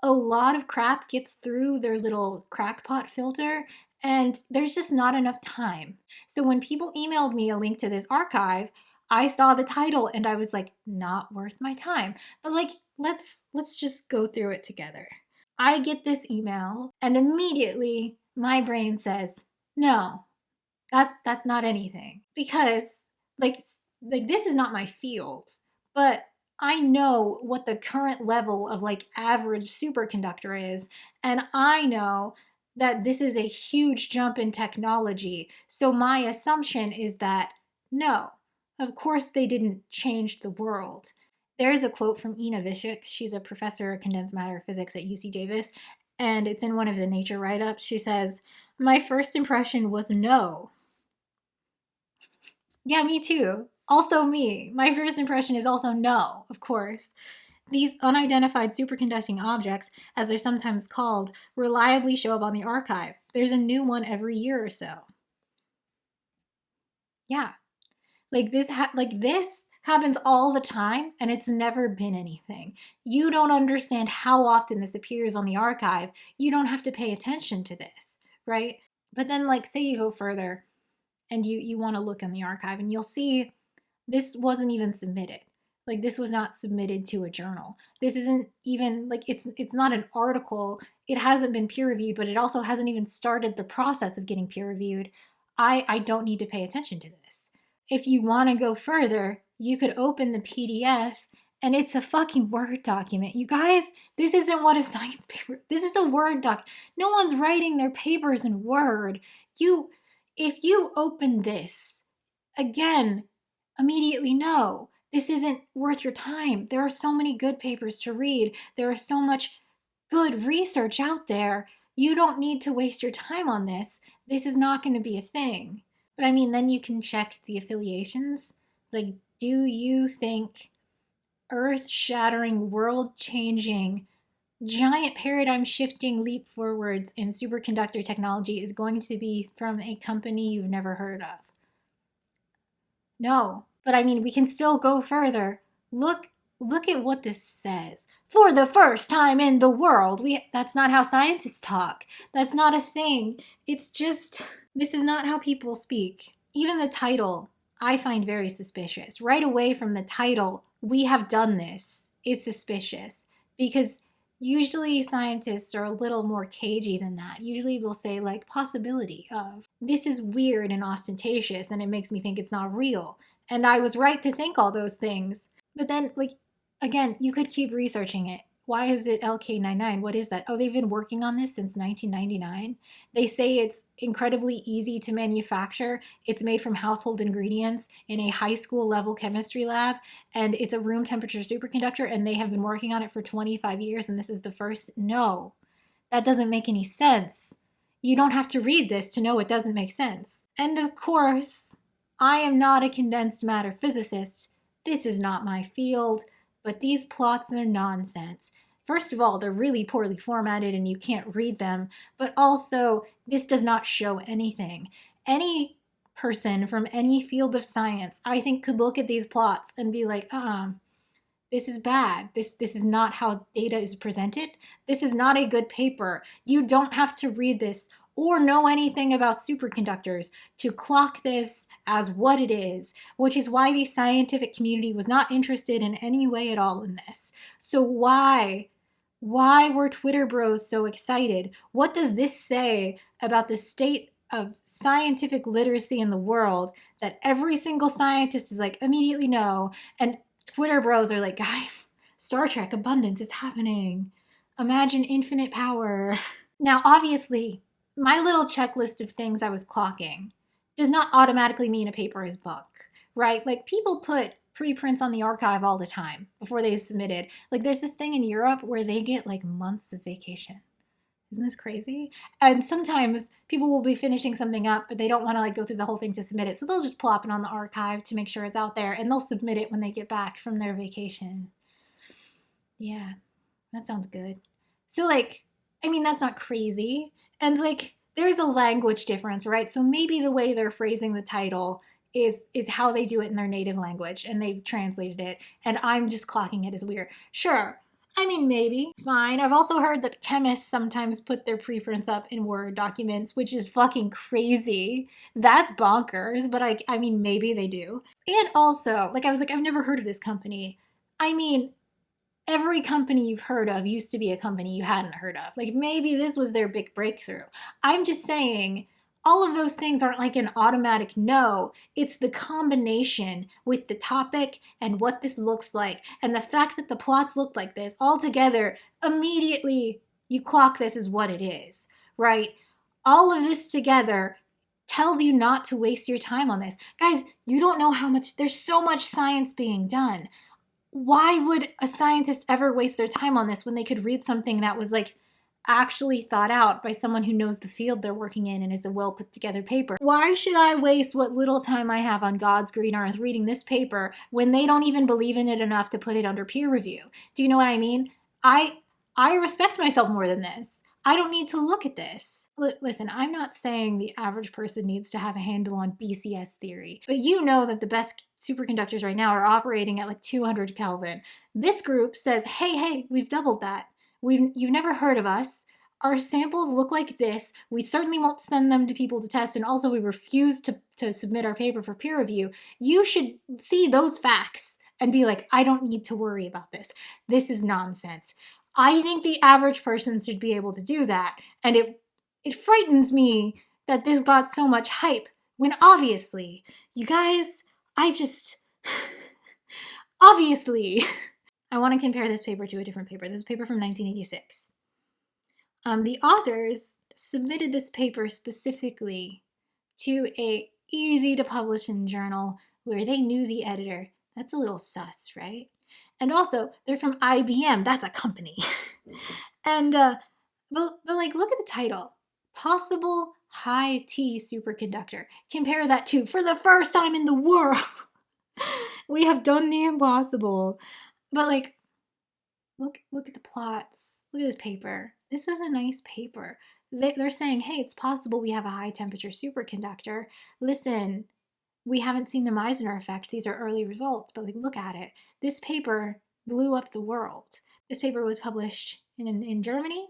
A lot of crap gets through their little crackpot filter, and there's just not enough time. So when people emailed me a link to this archive, I saw the title and I was like, not worth my time. But like, let's just go through it together. I get this email and immediately my brain says, no, that's not anything. Because like this is not my field, but I know what the current level of like average superconductor is, and I know that this is a huge jump in technology. So my assumption is that no, of course they didn't change the world. There's a quote from Ina Vishik. She's a professor of condensed matter physics at UC Davis, and it's in one of the Nature write-ups. She says, my first impression was no. Yeah, me too. Also me. My first impression is also no, of course. These unidentified superconducting objects, as they're sometimes called, reliably show up on the archive. There's a new one every year or so. Yeah. Like this happens all the time, and it's never been anything. You don't understand how often this appears on the archive. You don't have to pay attention to this, right? But then, like, say you go further and you want to look in the archive, and you'll see this wasn't even submitted. Like, this was not submitted to a journal. This isn't even, like, it's not an article. It hasn't been peer reviewed, but it also hasn't even started the process of getting peer reviewed. I don't need to pay attention to this. If you want to go further, you could open the PDF, and it's a fucking Word document. You guys, this isn't what a science paper, this is a Word doc. No one's writing their papers in Word. If you open this, again, immediately no, this isn't worth your time. There are so many good papers to read. There is so much good research out there. You don't need to waste your time on this. This is not going to be a thing. But I mean, then you can check the affiliations. Like, do you think earth-shattering, world-changing, giant paradigm-shifting leap forwards in superconductor technology is going to be from a company you've never heard of? No. But I mean, we can still go further. Look at what this says. For the first time in the world. That's not how scientists talk. That's not a thing. It's just This is not how people speak. Even the title, I find very suspicious. Right away from the title, "We have done this," is suspicious, because usually scientists are a little more cagey than that. Usually they'll say like possibility of. This is weird and ostentatious, and it makes me think it's not real. And I was right to think all those things. But then, like, again, you could keep researching it. Why is it LK99? What is that? Oh, they've been working on this since 1999. They say it's incredibly easy to manufacture. It's made from household ingredients in a high school level chemistry lab, and it's a room temperature superconductor, and they have been working on it for 25 years, and this is the first. No, that doesn't make any sense. You don't have to read this to know it doesn't make sense. And of course, I am not a condensed matter physicist. This is not my field, but these plots are nonsense. First of all, they're really poorly formatted and you can't read them, but also, this does not show anything. Any person from any field of science, I think, could look at these plots and be like, this is bad. This is not how data is presented. This is not a good paper. You don't have to read this or know anything about superconductors to clock this as what it is, which is why the scientific community was not interested in any way at all in this. So why were Twitter bros so excited? What does this say about the state of scientific literacy in the world that every single scientist is like, immediately no, and Twitter bros are like, guys, Star Trek abundance is happening. Imagine infinite power. Now, obviously, my little checklist of things I was clocking does not automatically mean a paper is bunk, right? Like, people put preprints on the archive all the time before they submit it. Like, there's this thing in Europe where they get like months of vacation. Isn't this crazy? And sometimes people will be finishing something up, but they don't want to like go through the whole thing to submit it. So they'll just plop it on the archive to make sure it's out there, and they'll submit it when they get back from their vacation. Yeah, that sounds good. So like, I mean, that's not crazy. And like, there's a language difference, right? So maybe the way they're phrasing the title is how they do it in their native language, and they've translated it, and I'm just clocking it as weird. Sure. I mean, maybe. Fine. I've also heard that chemists sometimes put their preprints up in Word documents, which is fucking crazy. That's bonkers, but I mean, maybe they do. And also, like, I was like, I've never heard of this company. I mean, every company you've heard of used to be a company you hadn't heard of. Like, maybe this was their big breakthrough. I'm just saying, all of those things aren't like an automatic no. It's the combination with the topic and what this looks like, and the fact that the plots look like this all together, immediately you clock this as what it is, right? All of this together tells you not to waste your time on this. Guys, you don't know how much, there's so much science being done. Why would a scientist ever waste their time on this when they could read something that was like actually thought out by someone who knows the field they're working in and is a well put together paper? Why should I waste what little time I have on God's green earth reading this paper when they don't even believe in it enough to put it under peer review? Do you know what I mean? I respect myself more than this. I don't need to look at this. Listen, I'm not saying the average person needs to have a handle on BCS theory, but you know that the best superconductors right now are operating at like 200 Kelvin. This group says, hey, we've doubled that. You've never heard of us. Our samples look like this. We certainly won't send them to people to test, and also we refuse to submit our paper for peer review. You should see those facts and be like, I don't need to worry about this. This is nonsense. I think the average person should be able to do that, and it frightens me that this got so much hype when obviously, you guys, obviously, I want to compare this paper to a different paper. This is a paper from 1986. The authors submitted this paper specifically to a easy to publish in journal where they knew the editor. That's a little sus, right? And also, they're from IBM. That's a company. And, but like, look at the title. Possible high T superconductor. Compare that to, for the first time in the world, we have done the impossible. But like, look at the plots. Look at this paper. This is a nice paper. They're saying, hey, it's possible we have a high temperature superconductor. Listen, we haven't seen the Meissner effect. These are early results, but like, look at it. This paper blew up the world. This paper was published in Germany,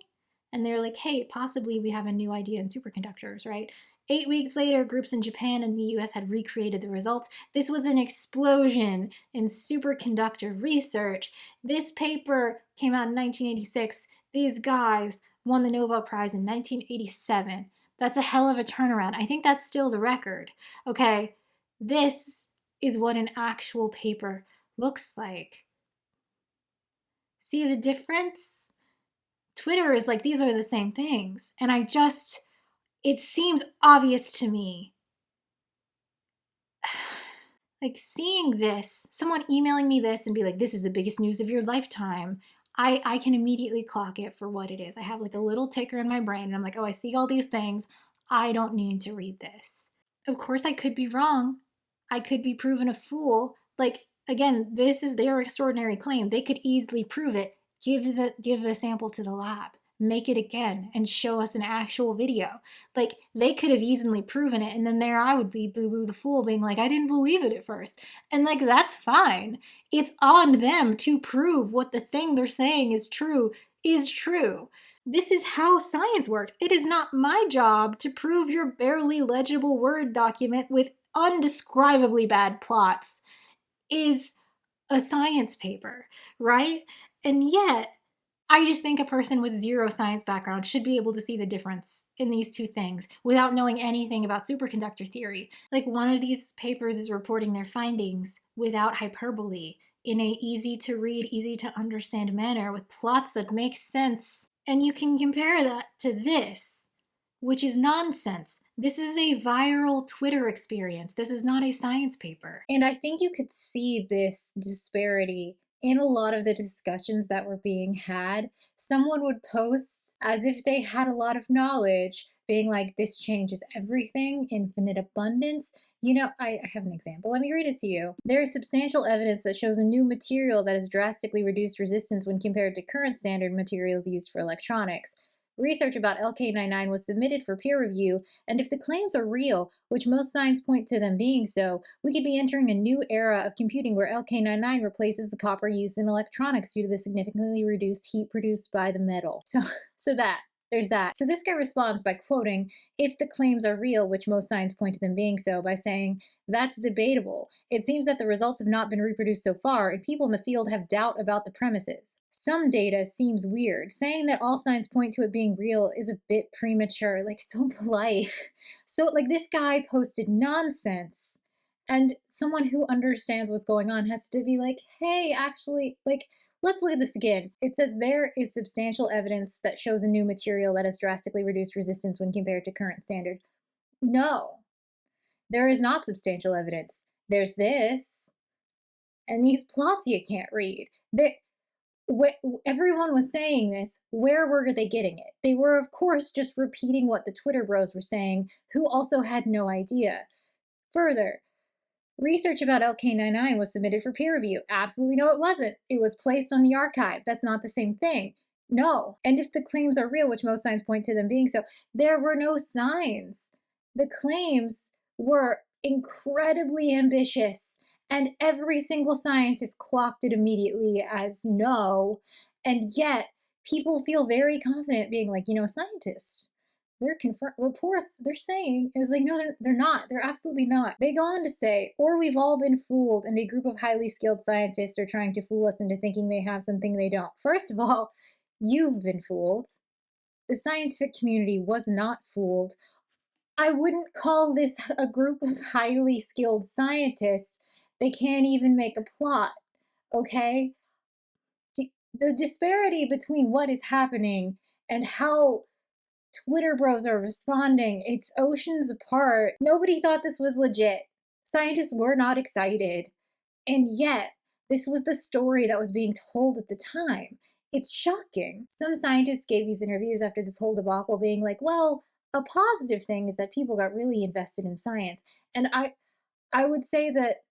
and they're like, hey, possibly we have a new idea in superconductors, right? 8 weeks later, groups in Japan and the US had recreated the results. This was an explosion in superconductor research. This paper came out in 1986. These guys won the Nobel Prize in 1987. That's a hell of a turnaround. I think that's still the record. Okay, this is what an actual paper looks like. See the difference? Twitter is like, these are the same things. And it seems obvious to me. Like seeing this, someone emailing me this and be like, this is the biggest news of your lifetime. I can immediately clock it for what it is. I have like a little ticker in my brain and I'm like, oh, I see all these things. I don't need to read this. Of course, I could be wrong. I could be proven a fool. Like, again, this is their extraordinary claim. They could easily prove it. Give the sample to the lab. Make it again and show us an actual video. Like, they could have easily proven it, and then there I would be boo-boo the fool being like, I didn't believe it at first. And like, that's fine. It's on them to prove what the thing they're saying is true is true. This is how science works. It is not my job to prove your barely legible Word document with undescribably bad plots is a science paper, right? And yet, I just think a person with zero science background should be able to see the difference in these two things without knowing anything about superconductor theory. Like, one of these papers is reporting their findings without hyperbole in a easy to read, easy to understand manner with plots that make sense. And you can compare that to this, which is nonsense. This is a viral Twitter experience. This is not a science paper. And I think you could see this disparity in a lot of the discussions that were being had. Someone would post as if they had a lot of knowledge, being like, this changes everything, infinite abundance. You know, I have an example. Let me read it to you. There is substantial evidence that shows a new material that has drastically reduced resistance when compared to current standard materials used for electronics. Research about LK99 was submitted for peer review, and if the claims are real, which most signs point to them being so, we could be entering a new era of computing where LK99 replaces the copper used in electronics due to the significantly reduced heat produced by the metal. There's that. So this guy responds by quoting, if the claims are real, which most signs point to them being so, by saying, that's debatable. It seems that the results have not been reproduced so far, and people in the field have doubt about the premises. Some data seems weird. Saying that all signs point to it being real is a bit premature, like so polite. So like this guy posted nonsense, and someone who understands what's going on has to be like, hey, actually, like, let's look at this again. It says there is substantial evidence that shows a new material that has drastically reduced resistance when compared to current standard. No, there is not substantial evidence. There's this, and these plots you can't read. Everyone was saying this. Where were they getting it? They were, of course, just repeating what the Twitter bros were saying, who also had no idea. Further, research about LK99 was submitted for peer review. Absolutely no, it wasn't. It was placed on the archive. That's not the same thing. No. And if the claims are real, which most signs point to them being so, there were no signs. The claims were incredibly ambitious, and every single scientist clocked it immediately as no. And yet, people feel very confident being like, scientists, their reports, they're saying, is like, no, they're not. They're absolutely not. They go on to say, or we've all been fooled, and a group of highly skilled scientists are trying to fool us into thinking they have something they don't. First of all, you've been fooled. The scientific community was not fooled. I wouldn't call this a group of highly skilled scientists. They can't even make a plot, okay? The disparity between what is happening and how Twitter bros are responding, it's oceans apart. Nobody thought this was legit. Scientists were not excited. And yet, this was the story that was being told at the time. It's shocking. Some scientists gave these interviews after this whole debacle being like, well, a positive thing is that people got really invested in science. And I would say that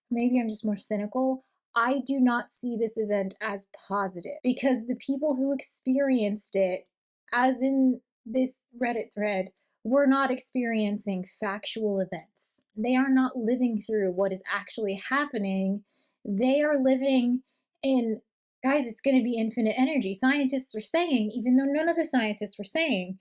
maybe I'm just more cynical. I do not see this event as positive because the people who experienced it, as in this Reddit thread, were not experiencing factual events. They are not living through what is actually happening. They are living in, guys, it's going to be infinite energy. Scientists are saying, even though none of the scientists were saying,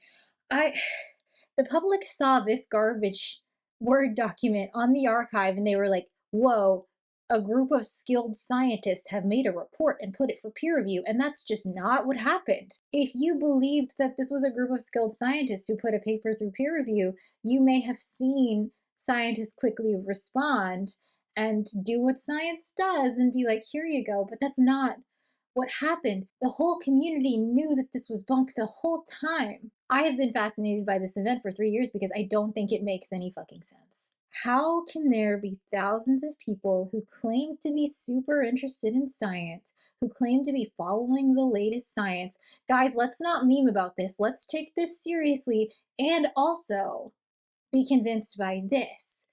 The public saw this garbage Word document on the archive and they were like, whoa, a group of skilled scientists have made a report and put it for peer review, and that's just not what happened. If you believed that this was a group of skilled scientists who put a paper through peer review, you may have seen scientists quickly respond and do what science does and be like, here you go, but that's not what happened. The whole community knew that this was bunk the whole time. I have been fascinated by this event for 3 years because I don't think it makes any fucking sense. How can there be thousands of people who claim to be super interested in science, who claim to be following the latest science? Guys, let's not meme about this. Let's take this seriously and also be convinced by this,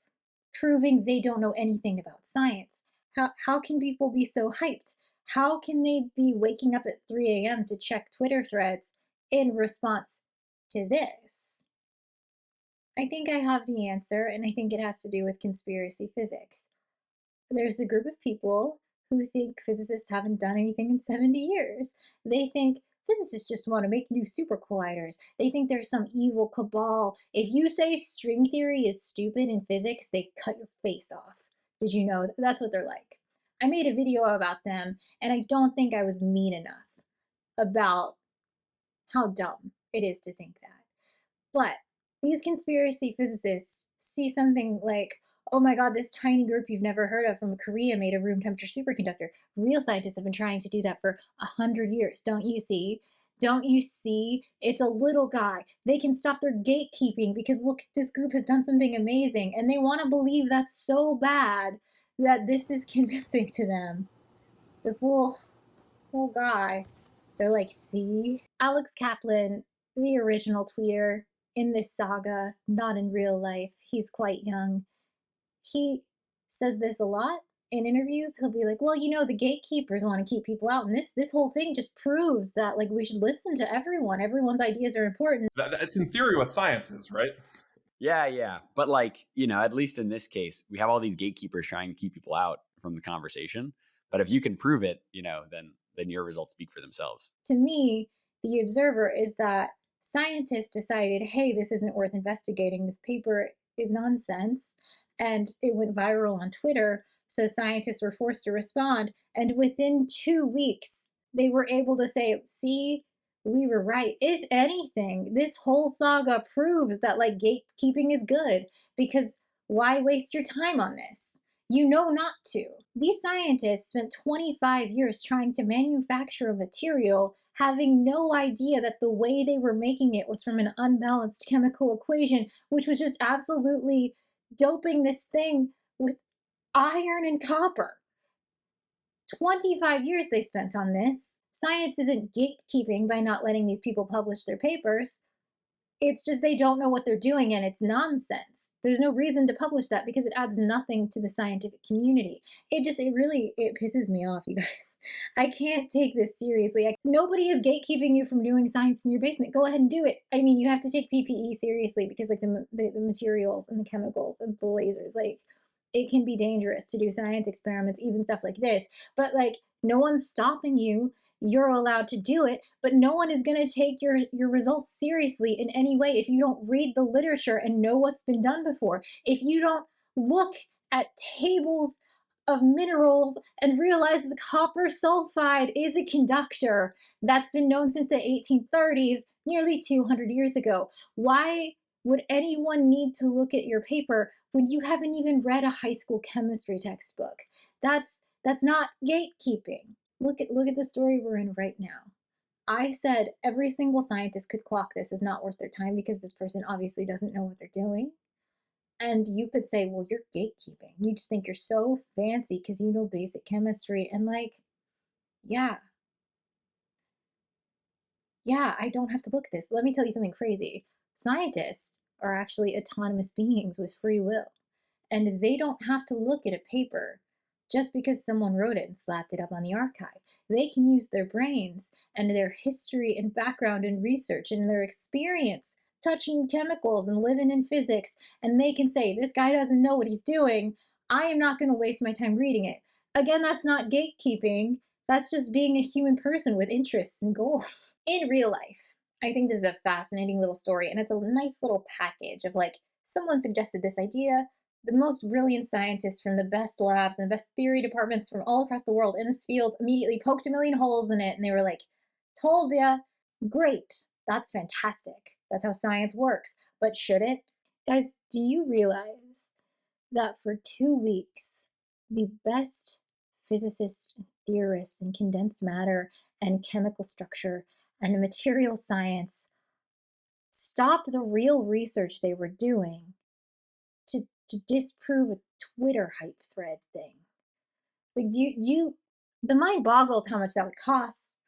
proving they don't know anything about science. How can people be so hyped? How can they be waking up at 3 a.m. to check Twitter threads in response to this? I think I have the answer, and I think it has to do with conspiracy physics. There's a group of people who think physicists haven't done anything in 70 years. They think physicists just want to make new super colliders. They think there's some evil cabal. If you say string theory is stupid in physics, they cut your face off. Did you know? That's what they're like. I made a video about them, and I don't think I was mean enough about how dumb it is to think that. But these conspiracy physicists see something like, oh my god, this tiny group you've never heard of from Korea made a room temperature superconductor. Real scientists have been trying to do that for 100 years. Don't you see? Don't you see? It's a little guy. They can stop their gatekeeping because look, this group has done something amazing. And they want to believe that's so bad that this is convincing to them. This little guy. They're like, see? Alex Kaplan, the original tweeter in this saga, not in real life. He's quite young. He says this a lot in interviews. He'll be like, well, you know, the gatekeepers want to keep people out. And this whole thing just proves that, like, we should listen to everyone. Everyone's ideas are important. That's in theory what science is, right? Yeah. But like, you know, at least in this case, we have all these gatekeepers trying to keep people out from the conversation. But if you can prove it, you know, then your results speak for themselves. To me, the observer is that scientists decided, hey, this isn't worth investigating. This paper is nonsense. And it went viral on Twitter. So scientists were forced to respond. And within 2 weeks, they were able to say, see, we were right. If anything, this whole saga proves that, like, gatekeeping is good, because why waste your time on this? You know not to. These scientists spent 25 years trying to manufacture a material, having no idea that the way they were making it was from an unbalanced chemical equation, which was just absolutely doping this thing with iron and copper. 25 years they spent on this. Science isn't gatekeeping by not letting these people publish their papers. It's just they don't know what they're doing, and it's nonsense. There's no reason to publish that because it adds nothing to the scientific community. It pisses me off, you guys. I can't take this seriously. Nobody is gatekeeping you from doing science in your basement. Go ahead and do it. I mean, you have to take PPE seriously because, like, the materials and the chemicals and the lasers, like, it can be dangerous to do science experiments, even stuff like this. But, like, no one's stopping you. You're allowed to do it, but no one is going to take your results seriously in any way if you don't read the literature and know what's been done before. If you don't look at tables of minerals and realize the copper sulfide is a conductor that's been known since the 1830s, nearly 200 years ago. Why would anyone need to look at your paper when you haven't even read a high school chemistry textbook? That's not gatekeeping. Look at the story we're in right now. I said every single scientist could clock this as not worth their time because this person obviously doesn't know what they're doing. And you could say, well, you're gatekeeping. You just think you're so fancy because you know basic chemistry. And, like, yeah, I don't have to look at this. Let me tell you something crazy. Scientists are actually autonomous beings with free will. And they don't have to look at a paper just because someone wrote it and slapped it up on the archive. They can use their brains and their history and background and research and their experience touching chemicals and living in physics, and they can say, this guy doesn't know what he's doing. I am not going to waste my time reading it. Again, that's not gatekeeping. That's just being a human person with interests and goals. In real life, I think this is a fascinating little story, and it's a nice little package of like, someone suggested this idea. The most brilliant scientists from the best labs and best theory departments from all across the world in this field immediately poked a million holes in it, and they were like, told ya, great, that's fantastic. That's how science works. But should it? Guys, do you realize that for 2 weeks, the best physicists, theorists in condensed matter and chemical structure and material science stopped the real research they were doing to disprove a Twitter hype thread thing? Like, the mind boggles how much that would cost.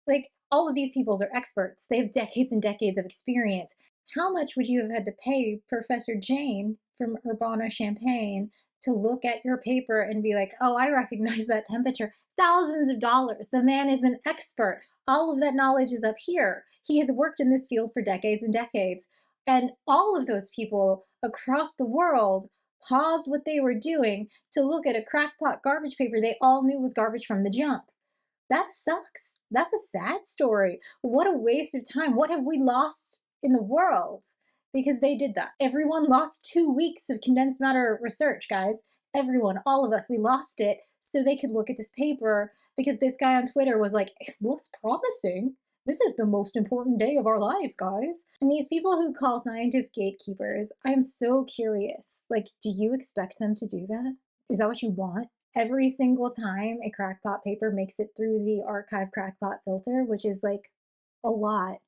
Like, all of these people are experts. They have decades and decades of experience. How much would you have had to pay Professor Jane from Urbana-Champaign to look at your paper and be like, oh, I recognize that temperature? Thousands of dollars. The man is an expert. All of that knowledge is up here. He has worked in this field for decades and decades. And all of those people across the world paused what they were doing to look at a crackpot garbage paper they all knew was garbage from the jump. That sucks. That's a sad story. What a waste of time. What have we lost in the world because they did that? Everyone lost 2 weeks of condensed matter research, guys. Everyone, all of us, we lost it so they could look at this paper because this guy on Twitter was like, it looks promising. This is the most important day of our lives, guys. And these people who call scientists gatekeepers, I'm so curious. Like, do you expect them to do that? Is that what you want? Every single time a crackpot paper makes it through the archive crackpot filter, which is like a lot,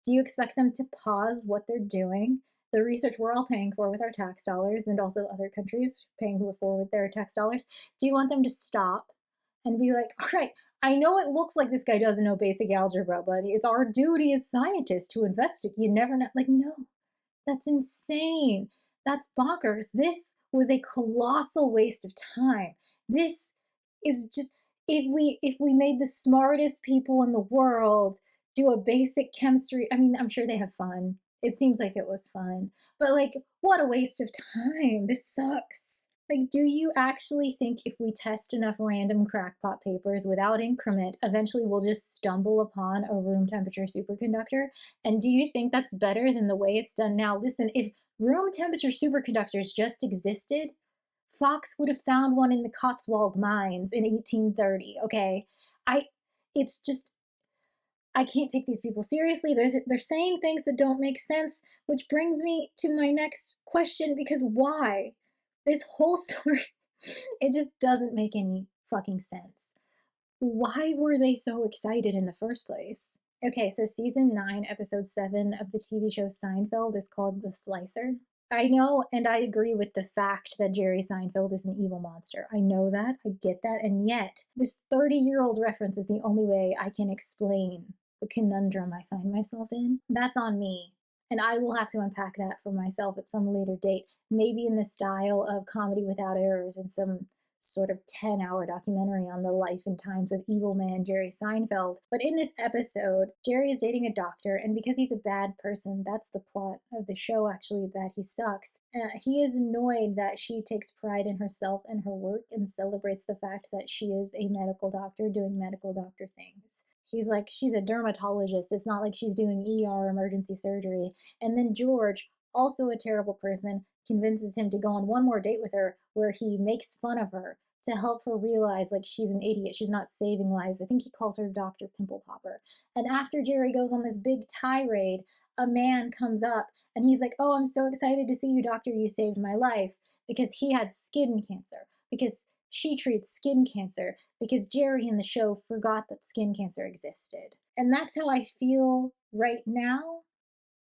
do you expect them to pause what they're doing, the research we're all paying for with our tax dollars and also other countries paying for with their tax dollars? Do you want them to stop and be like, all right, I know it looks like this guy doesn't know basic algebra, but it's our duty as scientists to investigate. You never know. Like, no, that's insane. That's bonkers. This was a colossal waste of time. This is just, if we made the smartest people in the world do a basic chemistry, I mean, I'm sure they have fun. It seems like it was fun, but like, what a waste of time. This sucks. Like, do you actually think if we test enough random crackpot papers without increment, eventually we'll just stumble upon a room temperature superconductor? And do you think that's better than the way it's done now? Listen, if room temperature superconductors just existed, Fox would have found one in the Cotswold Mines in 1830, okay? It's just, I can't take these people seriously. They're saying things that don't make sense, which brings me to my next question, because why? This whole story, it just doesn't make any fucking sense. Why were they so excited in the first place? Okay, so season 9, episode 7 of the TV show Seinfeld is called The Slicer. I know, and I agree with the fact that Jerry Seinfeld is an evil monster. I know that, I get that, and yet, this 30-year-old reference is the only way I can explain the conundrum I find myself in. That's on me. And I will have to unpack that for myself at some later date, maybe in the style of Comedy Without Errors and some sort of 10-hour documentary on the life and times of evil man Jerry Seinfeld. But in this episode, Jerry is dating a doctor, and because he's a bad person, that's the plot of the show actually, that he sucks. He is annoyed that she takes pride in herself and her work and celebrates the fact that she is a medical doctor doing medical doctor things. He's like, she's a dermatologist. It's not like she's doing ER emergency surgery. And then George, also a terrible person, convinces him to go on one more date with her where he makes fun of her to help her realize like she's an idiot. She's not saving lives. I think he calls her Dr. Pimple Popper. And after Jerry goes on this big tirade, a man comes up and he's like, oh, I'm so excited to see you, doctor. You saved my life, because he had skin cancer, because she treats skin cancer, because Jerry in the show forgot that skin cancer existed. And that's how I feel right now.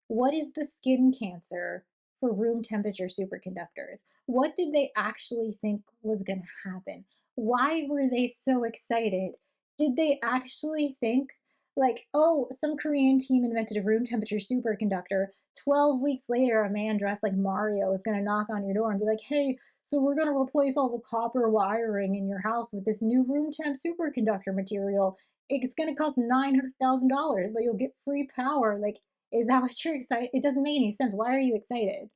What is the skin cancer for room temperature superconductors? What did they actually think was going to happen? Why were they so excited? Did they actually think, like, oh, some Korean team invented a room temperature superconductor. 12 weeks later, a man dressed like Mario is going to knock on your door and be like, hey, so we're going to replace all the copper wiring in your house with this new room temp superconductor material. It's going to cost $900,000, but you'll get free power. Like, is that what you're excited? It doesn't make any sense. Why are you excited?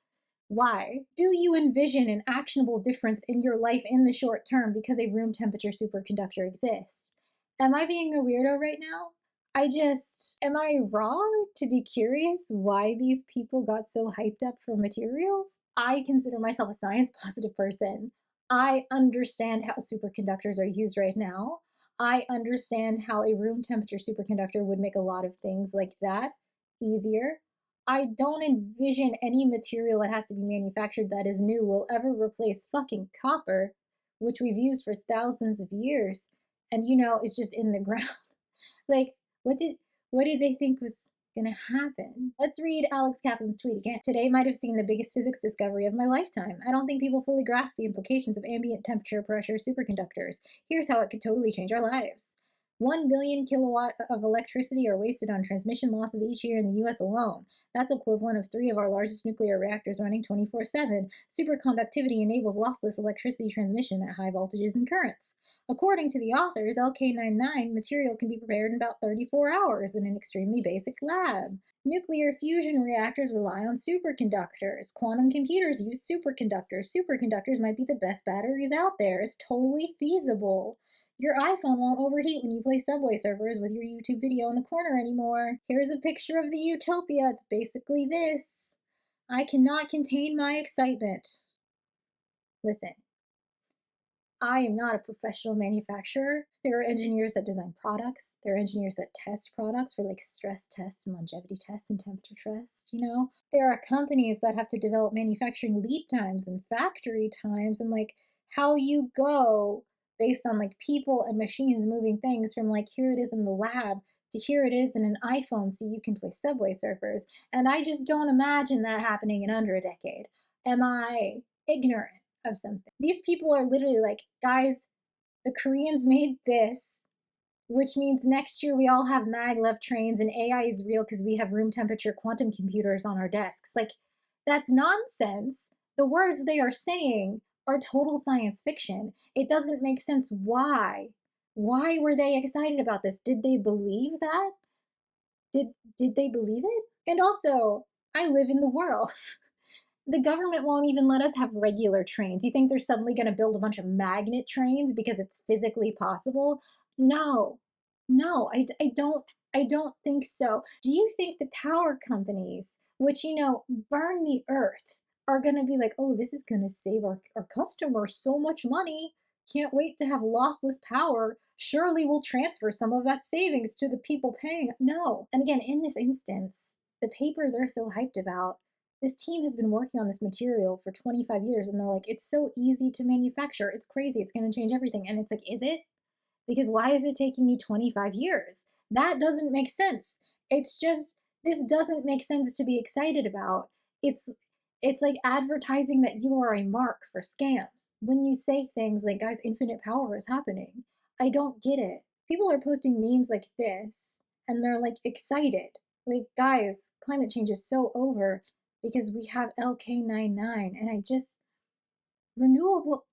Why? Do you envision an actionable difference in your life in the short term because a room temperature superconductor exists? Am I being a weirdo right now? Am I wrong to be curious why these people got so hyped up for materials? I consider myself a science positive person. I understand how superconductors are used right now. I understand how a room temperature superconductor would make a lot of things like that easier. I don't envision any material that has to be manufactured that is new will ever replace fucking copper, which we've used for thousands of years, and it's just in the ground. Like, what did they think was gonna happen? Let's read Alex Kaplan's tweet again. Today might have seen the biggest physics discovery of my lifetime. I don't think people fully grasp the implications of ambient temperature pressure superconductors. Here's how it could totally change our lives. 1 billion kilowatt of electricity are wasted on transmission losses each year in the US alone. That's equivalent of 3 of our largest nuclear reactors running 24/7. Superconductivity enables lossless electricity transmission at high voltages and currents. According to the authors, LK99 material can be prepared in about 34 hours in an extremely basic lab. Nuclear fusion reactors rely on superconductors. Quantum computers use superconductors. Superconductors might be the best batteries out there. It's totally feasible. Your iPhone won't overheat when you play Subway Surfers with your YouTube video in the corner anymore. Here's a picture of the utopia. It's basically this. I cannot contain my excitement. Listen, I am not a professional manufacturer. There are engineers that design products. There are engineers that test products for like stress tests and longevity tests and temperature tests, There are companies that have to develop manufacturing lead times and factory times and like how you go based on like people and machines moving things from like here it is in the lab to here it is in an iPhone so you can play Subway Surfers. And I just don't imagine that happening in under a decade. Am I ignorant of something? These people are literally like, guys, the Koreans made this, which means next year we all have maglev trains and AI is real because we have room temperature quantum computers on our desks. Like, that's nonsense. The words they are saying are total science fiction. It doesn't make sense. Why? Why were they excited about this? Did they believe that? Did they believe it? And also, I live in the world. The government won't even let us have regular trains. You think they're suddenly going to build a bunch of magnet trains because it's physically possible? No, I don't think so. Do you think the power companies, which, burn the earth, are going to be like, oh, this is going to save our customers so much money. Can't wait to have lossless power. Surely we'll transfer some of that savings to the people paying. No. And again, in this instance, the paper they're so hyped about, this team has been working on this material for 25 years and they're like, it's so easy to manufacture. It's crazy. It's going to change everything. And it's like, is it? Because why is it taking you 25 years? That doesn't make sense. It's just, this doesn't make sense to be excited about. It's like advertising that you are a mark for scams. When you say things like, guys, infinite power is happening, I don't get it. People are posting memes like this and they're like excited. Like, guys, climate change is so over because we have LK99 and renewable.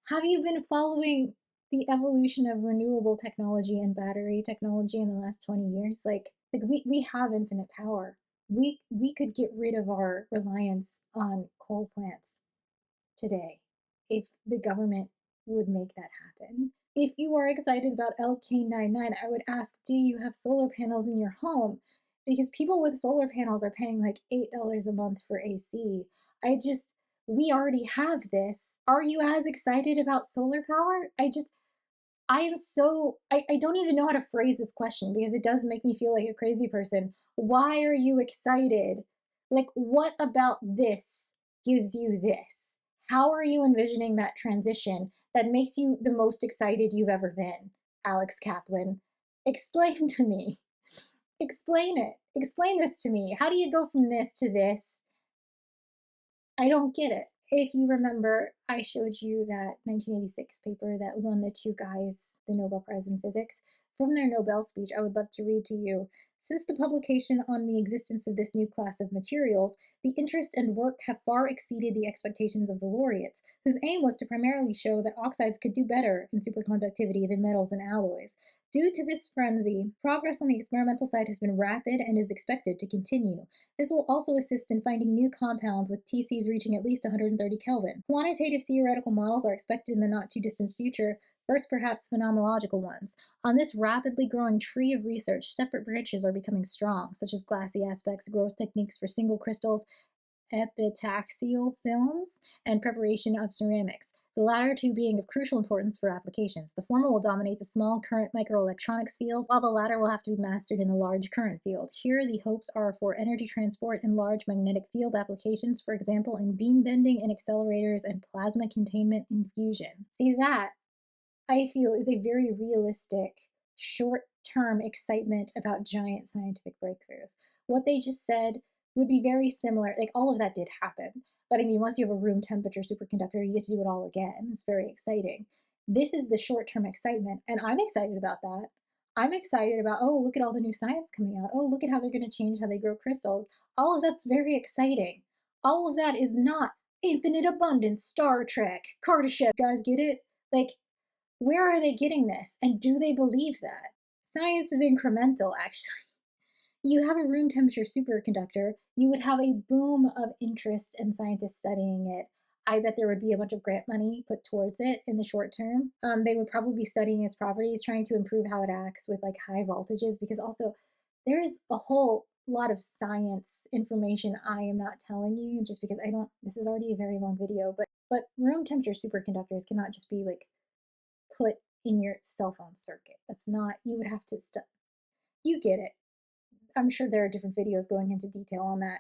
Have you been following the evolution of renewable technology and battery technology in the last 20 years? Like we have infinite power. We could get rid of our reliance on coal plants today if the government would make that happen. If you are excited about LK99, I would ask, do you have solar panels in your home? Because people with solar panels are paying like $8 a month for AC. We already have this. Are you as excited about solar power? I don't even know how to phrase this question because it does make me feel like a crazy person. Why are you excited? Like, what about this gives you this? How are you envisioning that transition that makes you the most excited you've ever been, Alex Kaplan? Explain to me. Explain it. Explain this to me. How do you go from this to this? I don't get it. If you remember, I showed you that 1986 paper that won the two guys the Nobel Prize in Physics. From their Nobel speech, I would love to read to you. Since the publication on the existence of this new class of materials, the interest and work have far exceeded the expectations of the laureates, whose aim was to primarily show that oxides could do better in superconductivity than metals and alloys. Due to this frenzy, progress on the experimental side has been rapid and is expected to continue. This will also assist in finding new compounds with TCs reaching at least 130 Kelvin. Quantitative theoretical models are expected in the not-too-distant future First, perhaps phenomenological ones. On this rapidly growing tree of research, separate branches are becoming strong, such as glassy aspects, growth techniques for single crystals, epitaxial films, and preparation of ceramics, the latter two being of crucial importance for applications. The former will dominate the small current microelectronics field, while the latter will have to be mastered in the large current field. Here, the hopes are for energy transport in large magnetic field applications, for example, in beam bending and accelerators and plasma containment in fusion. See, that, I feel, is a very realistic, short-term excitement about giant scientific breakthroughs. What they just said would be very similar. Like, all of that did happen. But I mean, once you have a room temperature superconductor, you get to do it all again. It's very exciting. This is the short-term excitement, and I'm excited about that. I'm excited about, oh, look at all the new science coming out. Oh, look at how they're going to change how they grow crystals. All of that's very exciting. All of that is not infinite abundance, Star Trek, Kardashev. Guys, get it? Like, where are they getting this? And do they believe that? Science is incremental, actually. You have a room temperature superconductor, you would have a boom of interest in scientists studying it. I bet there would be a bunch of grant money put towards it in the short term. They would probably be studying its properties, trying to improve how it acts with like high voltages, because also there's a whole lot of science information I am not telling you just because I don't, this is already a very long video, but room temperature superconductors cannot just be like put in your cell phone circuit. That's not, you would have to you get it. I'm sure there are different videos going into detail on that.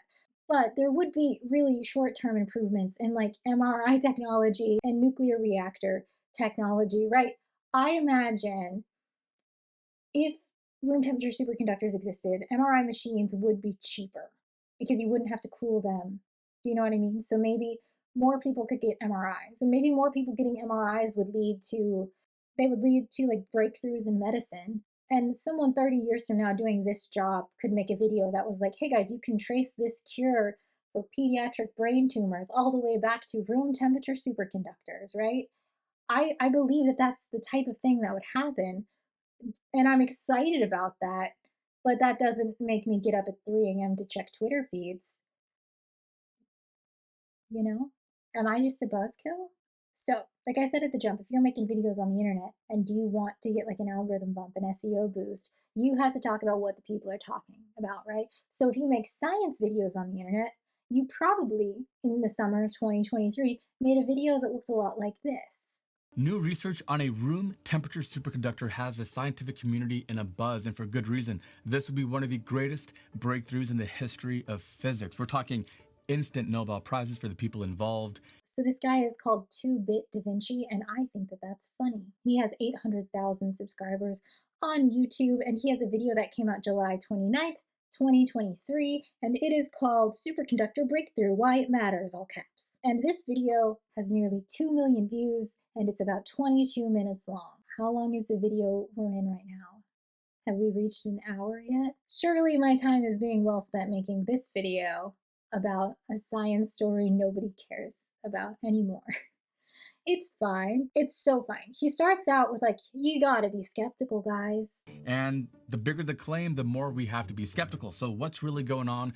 But there would be really short-term improvements in like MRI technology and nuclear reactor technology, right? I imagine if room temperature superconductors existed, MRI machines would be cheaper because you wouldn't have to cool them. Do you know what I mean? So maybe more people could get MRIs, and maybe more people getting MRIs would lead to like breakthroughs in medicine. And someone 30 years from now doing this job could make a video that was like, hey guys, you can trace this cure for pediatric brain tumors all the way back to room temperature superconductors, right? I believe that that's the type of thing that would happen. And I'm excited about that, but that doesn't make me get up at 3 a.m. to check Twitter feeds. You know? Am I just a buzzkill? So, like I said at the jump, if you're making videos on the internet and you want to get like an algorithm bump, an SEO boost, you have to talk about what the people are talking about, right? So if you make science videos on the internet, you probably, in the summer of 2023, made a video that looks a lot like this. New research on a room temperature superconductor has the scientific community in a buzz, and for good reason. This will be one of the greatest breakthroughs in the history of physics. We're talking instant Nobel Prizes for the people involved. So this guy is called 2-Bit DaVinci, and I think that that's funny. He has 800,000 subscribers on YouTube, and he has a video that came out July 29th, 2023, and it is called Superconductor Breakthrough, Why It Matters, all caps. And this video has nearly 2 million views, and it's about 22 minutes long. How long is the video we're in right now? Have we reached an hour yet? Surely my time is being well spent making this video about a science story nobody cares about anymore. It's fine. It's so fine. He starts out with like, you gotta be skeptical, guys. And the bigger the claim, the more we have to be skeptical. So what's really going on?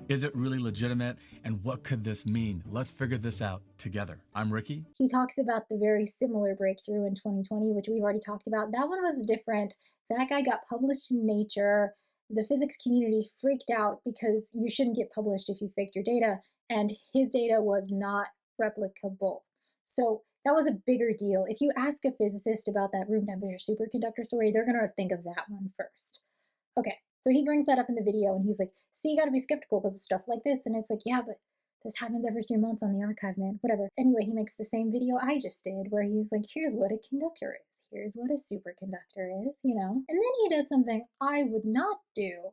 Is it really legitimate? And what could this mean? Let's figure this out together. I'm Ricky. He talks about the very similar breakthrough in 2020, which we've already talked about. That one was different. That guy got published in Nature. The physics community freaked out because you shouldn't get published if you faked your data, and his data was not replicable. So that was a bigger deal. If you ask a physicist about that room temperature superconductor story, they're going to think of that one first. Okay, so he brings that up in the video, and he's like, see, you got to be skeptical because of stuff like this. And it's like, yeah, but this happens every 3 months on the archive, man, whatever. Anyway, he makes the same video I just did, where he's like, here's what a conductor is. Here's what a superconductor is, you know? And then he does something I would not do,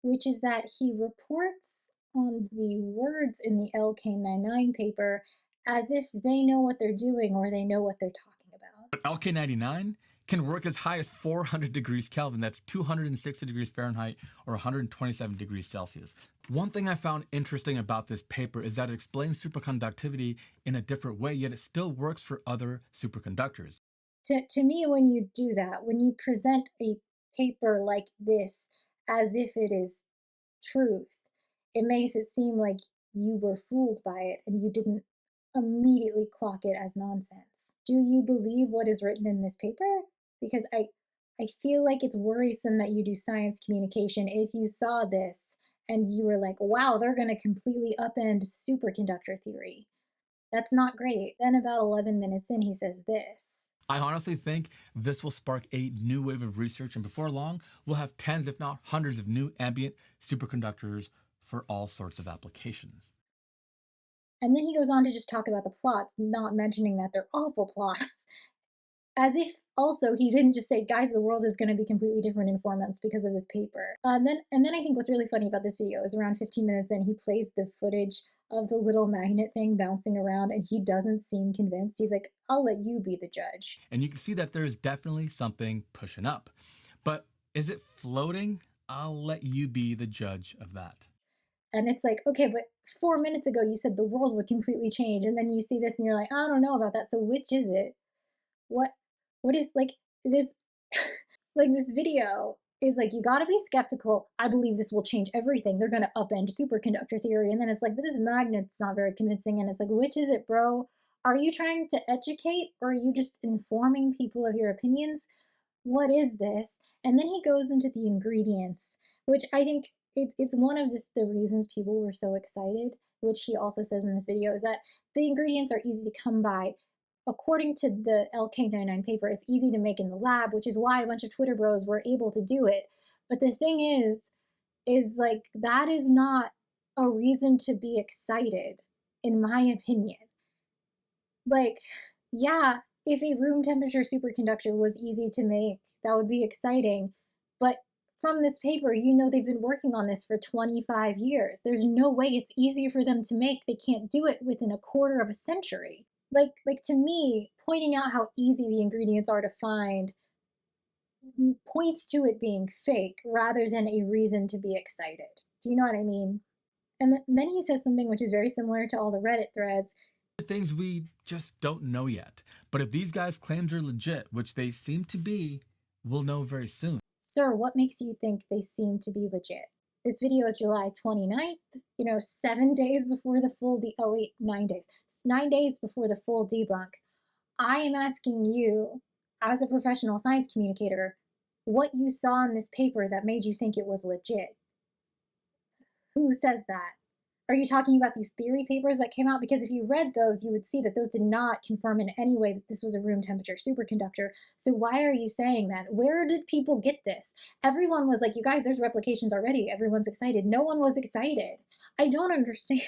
which is that he reports on the words in the LK99 paper as if they know what they're doing or they know what they're talking about. But LK99 can work as high as 400 degrees Kelvin. That's 260 degrees Fahrenheit or 127 degrees Celsius. One thing I found interesting about this paper is that it explains superconductivity in a different way, yet it still works for other superconductors. To me, when you do that, when you present a paper like this as if it is truth, it makes it seem like you were fooled by it and you didn't immediately clock it as nonsense. Do you believe what is written in this paper? Because I feel like it's worrisome that you do science communication if you saw this and you were like, wow, they're going to completely upend superconductor theory. That's not great. Then about 11 minutes in, he says this. I honestly think this will spark a new wave of research, and before long, we'll have tens, if not hundreds, of new ambient superconductors for all sorts of applications. And then he goes on to just talk about the plots, not mentioning that they're awful plots. As if also he didn't just say, guys, the world is going to be completely different in 4 months because of this paper. And then I think what's really funny about this video is around 15 minutes in, he plays the footage of the little magnet thing bouncing around, and he doesn't seem convinced. He's like, I'll let you be the judge. And you can see that there is definitely something pushing up. But is it floating? I'll let you be the judge of that. And it's like, okay, but 4 minutes ago you said the world would completely change, and then you see this and you're like, I don't know about that. So which is it? What is like this like this video is like, you gotta be skeptical. I believe this will change everything. They're gonna upend superconductor theory. And then it's like, but this magnet's not very convincing. And it's like, which is it, bro? Are you trying to educate, or are you just informing people of your opinions? What is this? And then he goes into the ingredients, which I think it's one of just the reasons people were so excited, which he also says in this video, is that the ingredients are easy to come by. According to the LK99 paper, it's easy to make in the lab, which is why a bunch of Twitter bros were able to do it. But the thing is like, that is not a reason to be excited, in my opinion. Like, yeah, if a room temperature superconductor was easy to make, that would be exciting. But from this paper, you know they've been working on this for 25 years. There's no way it's easier for them to make. They can't do it within a quarter of a century. Like to me, pointing out how easy the ingredients are to find points to it being fake rather than a reason to be excited. Do you know what I mean? And then he says something which is very similar to all the Reddit threads. Things we just don't know yet. But if these guys' claims are legit, which they seem to be, we'll know very soon. Sir, what makes you think they seem to be legit? This video is July 29th, 7 days before the full 9 days. 9 days before the full debunk. I am asking you, as a professional science communicator, what you saw in this paper that made you think it was legit. Who says that? Are you talking about these theory papers that came out? Because if you read those, you would see that those did not confirm in any way that this was a room temperature superconductor. So why are you saying that? Where did people get this? Everyone was like, you guys, there's replications already. Everyone's excited. No one was excited. I don't understand.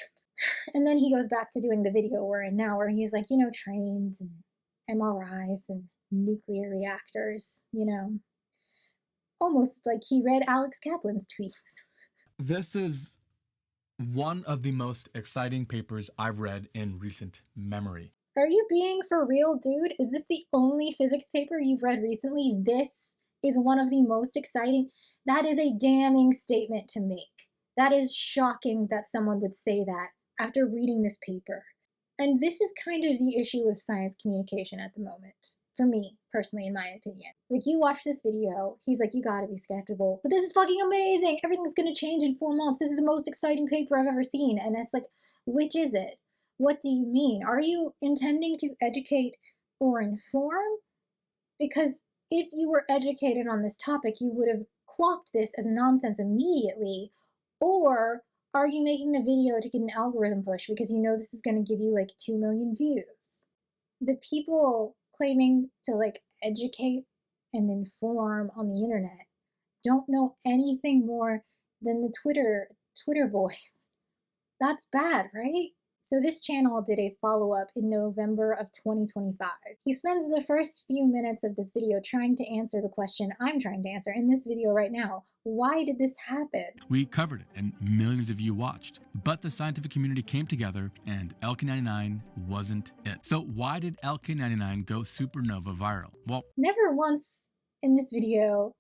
And then he goes back to doing the video we're in now, where he's like, trains and MRIs and nuclear reactors, Almost like he read Alex Kaplan's tweets. This is one of the most exciting papers I've read in recent memory. Are you being for real, dude? Is this the only physics paper you've read recently? This is one of the most exciting. That is a damning statement to make. That is shocking that someone would say that after reading this paper. And this is kind of the issue with science communication at the moment. For me, personally, in my opinion. Like, you watch this video, he's like, you gotta be skeptical, but this is fucking amazing! Everything's gonna change in 4 months. This is the most exciting paper I've ever seen. And it's like, which is it? What do you mean? Are you intending to educate or inform? Because if you were educated on this topic, you would have clocked this as nonsense immediately. Or are you making a video to get an algorithm push because you know this is gonna give you like 2 million views? The people claiming to like educate and inform on the internet don't know anything more than the Twitter boys. That's bad, right? So this channel did a follow-up in November of 2025. He spends the first few minutes of this video trying to answer the question I'm trying to answer in this video right now. Why did this happen? We covered it and millions of you watched, but the scientific community came together and LK99 wasn't it. So why did LK99 go supernova viral? Well, never once in this video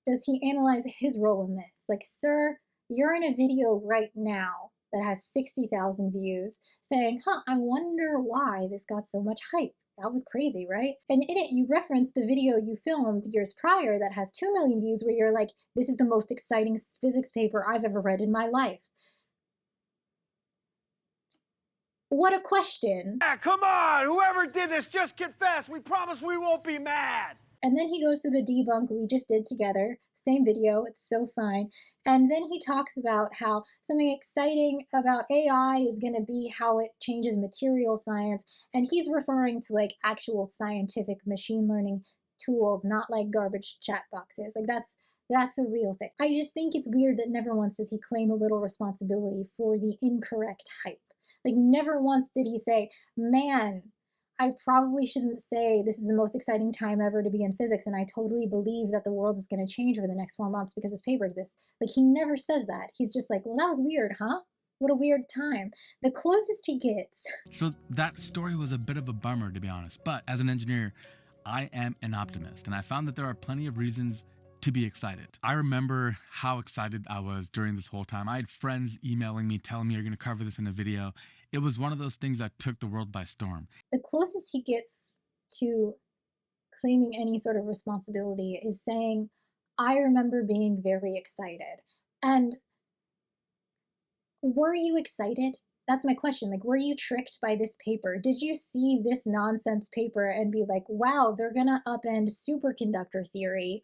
does he analyze his role in this. Like, sir, you're in a video right now that has 60,000 views saying, I wonder why this got so much hype. That was crazy, right? And in it, you reference the video you filmed years prior that has 2 million views where you're like, this is the most exciting physics paper I've ever read in my life. What a question. Yeah, come on, whoever did this, just confess. We promise we won't be mad. And then he goes through the debunk we just did together. Same video, it's so fine. And then he talks about how something exciting about AI is going to be how it changes material science. And he's referring to like actual scientific machine learning tools, not like garbage chat boxes. Like that's a real thing. I just think it's weird that never once does he claim a little responsibility for the incorrect hype. Like never once did he say, man, I probably shouldn't say this is the most exciting time ever to be in physics, and I totally believe that the world is going to change over the next 4 months because this paper exists. Like, he never says that. He's just like, well, that was weird, huh? What a weird time. The closest he gets. So that story was a bit of a bummer, to be honest. But as an engineer, I am an optimist, and I found that there are plenty of reasons to be excited. I remember how excited I was during this whole time. I had friends emailing me, telling me you're going to cover this in a video. It was one of those things that took the world by storm. The closest he gets to claiming any sort of responsibility is saying, I remember being very excited. And were you excited? That's my question. Like, were you tricked by this paper? Did you see this nonsense paper and be like, wow, they're going to upend superconductor theory?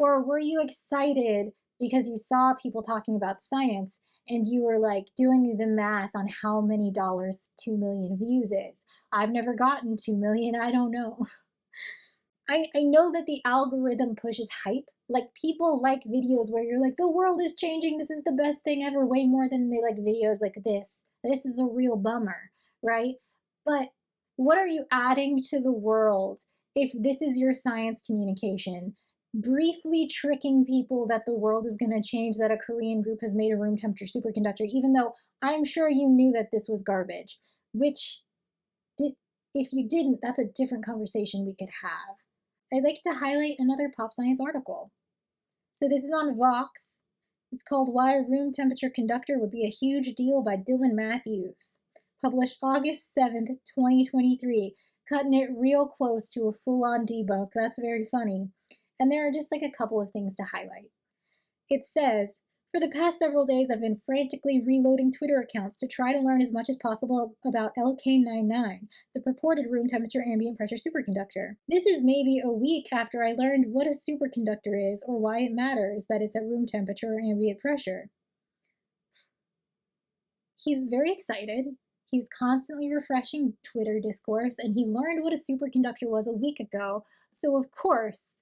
Or were you excited because you saw people talking about science and you were like doing the math on how many dollars 2 million views is? I've never gotten 2 million, I don't know. I know that the algorithm pushes hype. Like, people like videos where you're like, the world is changing, this is the best thing ever, way more than they like videos like this. This is a real bummer, right? But what are you adding to the world if this is your science communication? Briefly tricking people that the world is going to change, that a Korean group has made a room temperature superconductor, even though I'm sure you knew that this was garbage, which, if you didn't, that's a different conversation we could have. I'd like to highlight another pop science article. So this is on Vox. It's called Why a Room Temperature Conductor Would Be a Huge Deal by Dylan Matthews. Published August 7th, 2023. Cutting it real close to a full-on debunk. That's very funny. And there are just like a couple of things to highlight. It says, for the past several days, I've been frantically reloading Twitter accounts to try to learn as much as possible about LK99, the purported room temperature ambient pressure superconductor. This is maybe a week after I learned what a superconductor is or why it matters that it's at room temperature or ambient pressure. He's very excited. He's constantly refreshing Twitter discourse, and he learned what a superconductor was a week ago, so of course,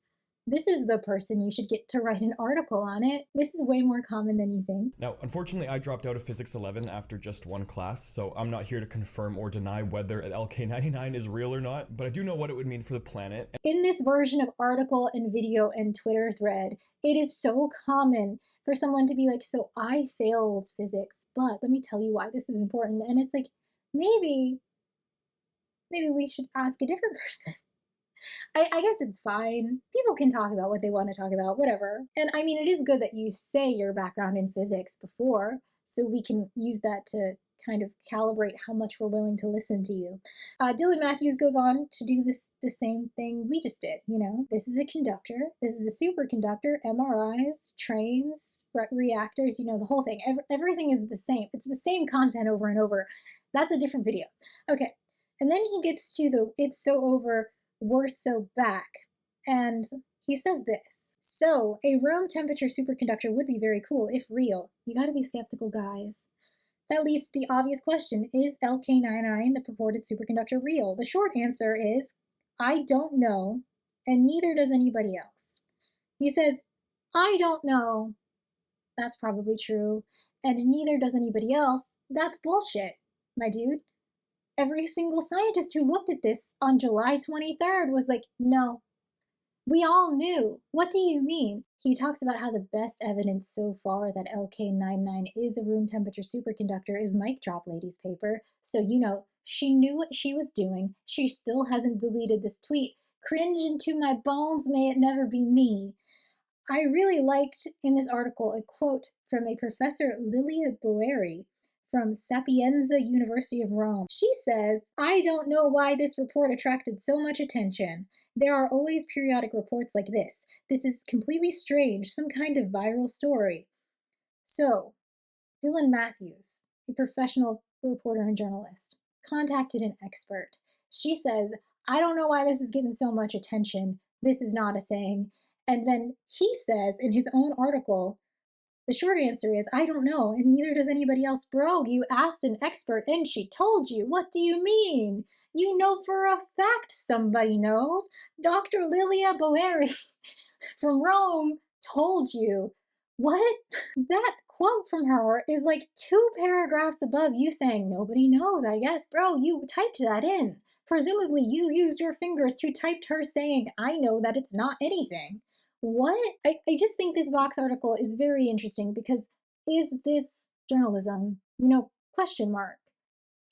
this is the person you should get to write an article on it. This is way more common than you think. Now, unfortunately, I dropped out of Physics 11 after just one class, so I'm not here to confirm or deny whether LK99 is real or not, but I do know what it would mean for the planet. In this version of article and video and Twitter thread, it is so common for someone to be like, so I failed physics, but let me tell you why this is important. And it's like, maybe we should ask a different person. I guess it's fine. People can talk about what they want to talk about, whatever. And I mean, it is good that you say your background in physics before, so we can use that to kind of calibrate how much we're willing to listen to you. Dylan Matthews goes on to do the same thing we just did, you know? This is a conductor, this is a superconductor, MRIs, trains, reactors, you know, the whole thing. Everything is the same. It's the same content over and over. That's a different video. Okay, and then he gets to the it's so over, we're so back. And he says this. So, a room temperature superconductor would be very cool if real. You gotta be skeptical, guys. That leads to the obvious question, is LK99, the purported superconductor, real? The short answer is, I don't know, and neither does anybody else. He says, I don't know. That's probably true. And neither does anybody else. That's bullshit, my dude. Every single scientist who looked at this on July 23rd was like, no, we all knew. What do you mean? He talks about how the best evidence so far that LK99 is a room temperature superconductor is Mic Drop Lady's paper. So, you know, she knew what she was doing. She still hasn't deleted this tweet. Cringe into my bones, may it never be me. I really liked in this article a quote from a professor, Lilia Boeri, from Sapienza University of Rome. She says, I don't know why this report attracted so much attention. There are always periodic reports like this. This is completely strange, some kind of viral story. So, Dylan Matthews, a professional reporter and journalist, contacted an expert. She says, I don't know why this is getting so much attention. This is not a thing. And then he says in his own article, the short answer is, I don't know, and neither does anybody else. Bro, you asked an expert and she told you. What do you mean? You know for a fact somebody knows. Dr. Lilia Boeri from Rome told you. What? That quote from her is like 2 paragraphs above you saying, nobody knows, I guess. Bro, you typed that in. Presumably you used your fingers to type her saying, I know that it's not anything. What? I just think this Vox article is very interesting because is this journalism? Question mark.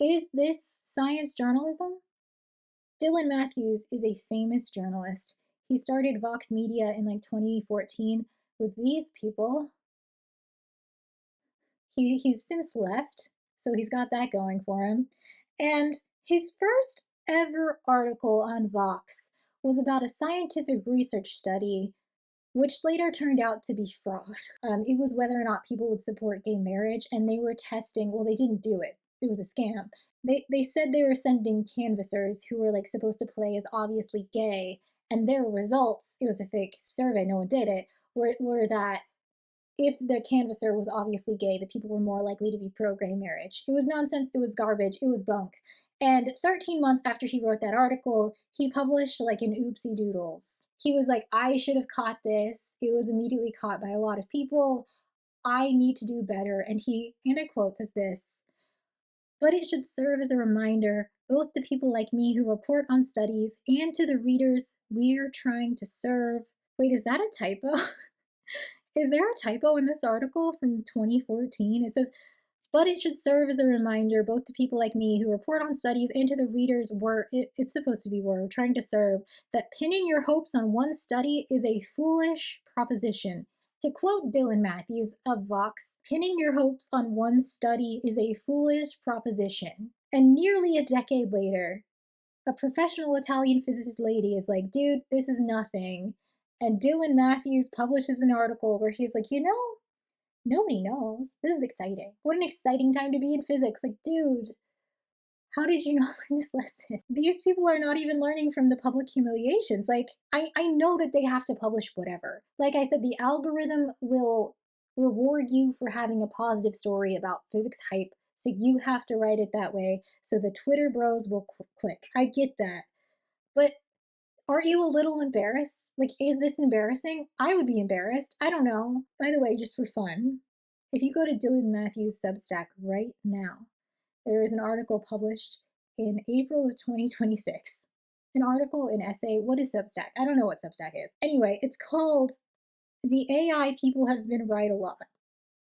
Is this science journalism? Dylan Matthews is a famous journalist. He started Vox Media in like 2014 with these people. He's since left, so he's got that going for him. And his first ever article on Vox was about a scientific research study which later turned out to be fraud. It was whether or not people would support gay marriage, and they were testing, well, they didn't do it. It was a scam. They said they were sending canvassers who were like supposed to play as obviously gay, and their results, it was a fake survey, no one did it, were that if the canvasser was obviously gay, the people were more likely to be pro-gay marriage. It was nonsense, it was garbage, it was bunk. And 13 months after he wrote that article, he published like an oopsie doodles. He was like, I should have caught this. It was immediately caught by a lot of people. I need to do better. And I quote, says this, but it should serve as a reminder, both to people like me who report on studies and to the readers we're trying to serve. Wait, is that a typo? Is there a typo in this article from 2014? It says, but it should serve as a reminder, both to people like me who report on studies and to the readers it's supposed to be we're trying to serve, that pinning your hopes on one study is a foolish proposition. To quote Dylan Matthews of Vox, pinning your hopes on one study is a foolish proposition. And nearly a decade later, a professional Italian physicist lady is like, dude, this is nothing. And Dylan Matthews publishes an article where he's like, nobody knows. This is exciting. What an exciting time to be in physics. Like, dude, how did you not learn this lesson? These people are not even learning from the public humiliations. Like, I know that they have to publish whatever. Like I said, the algorithm will reward you for having a positive story about physics hype, so you have to write it that way, so the Twitter bros will click. I get that. But aren't you a little embarrassed? Like, is this embarrassing? I would be embarrassed. I don't know. By the way, just for fun, if you go to Dylan Matthews' Substack right now, there is an article published in April of 2026. An article, an essay. What is Substack? I don't know what Substack is. Anyway, it's called The AI People Have Been Right a Lot.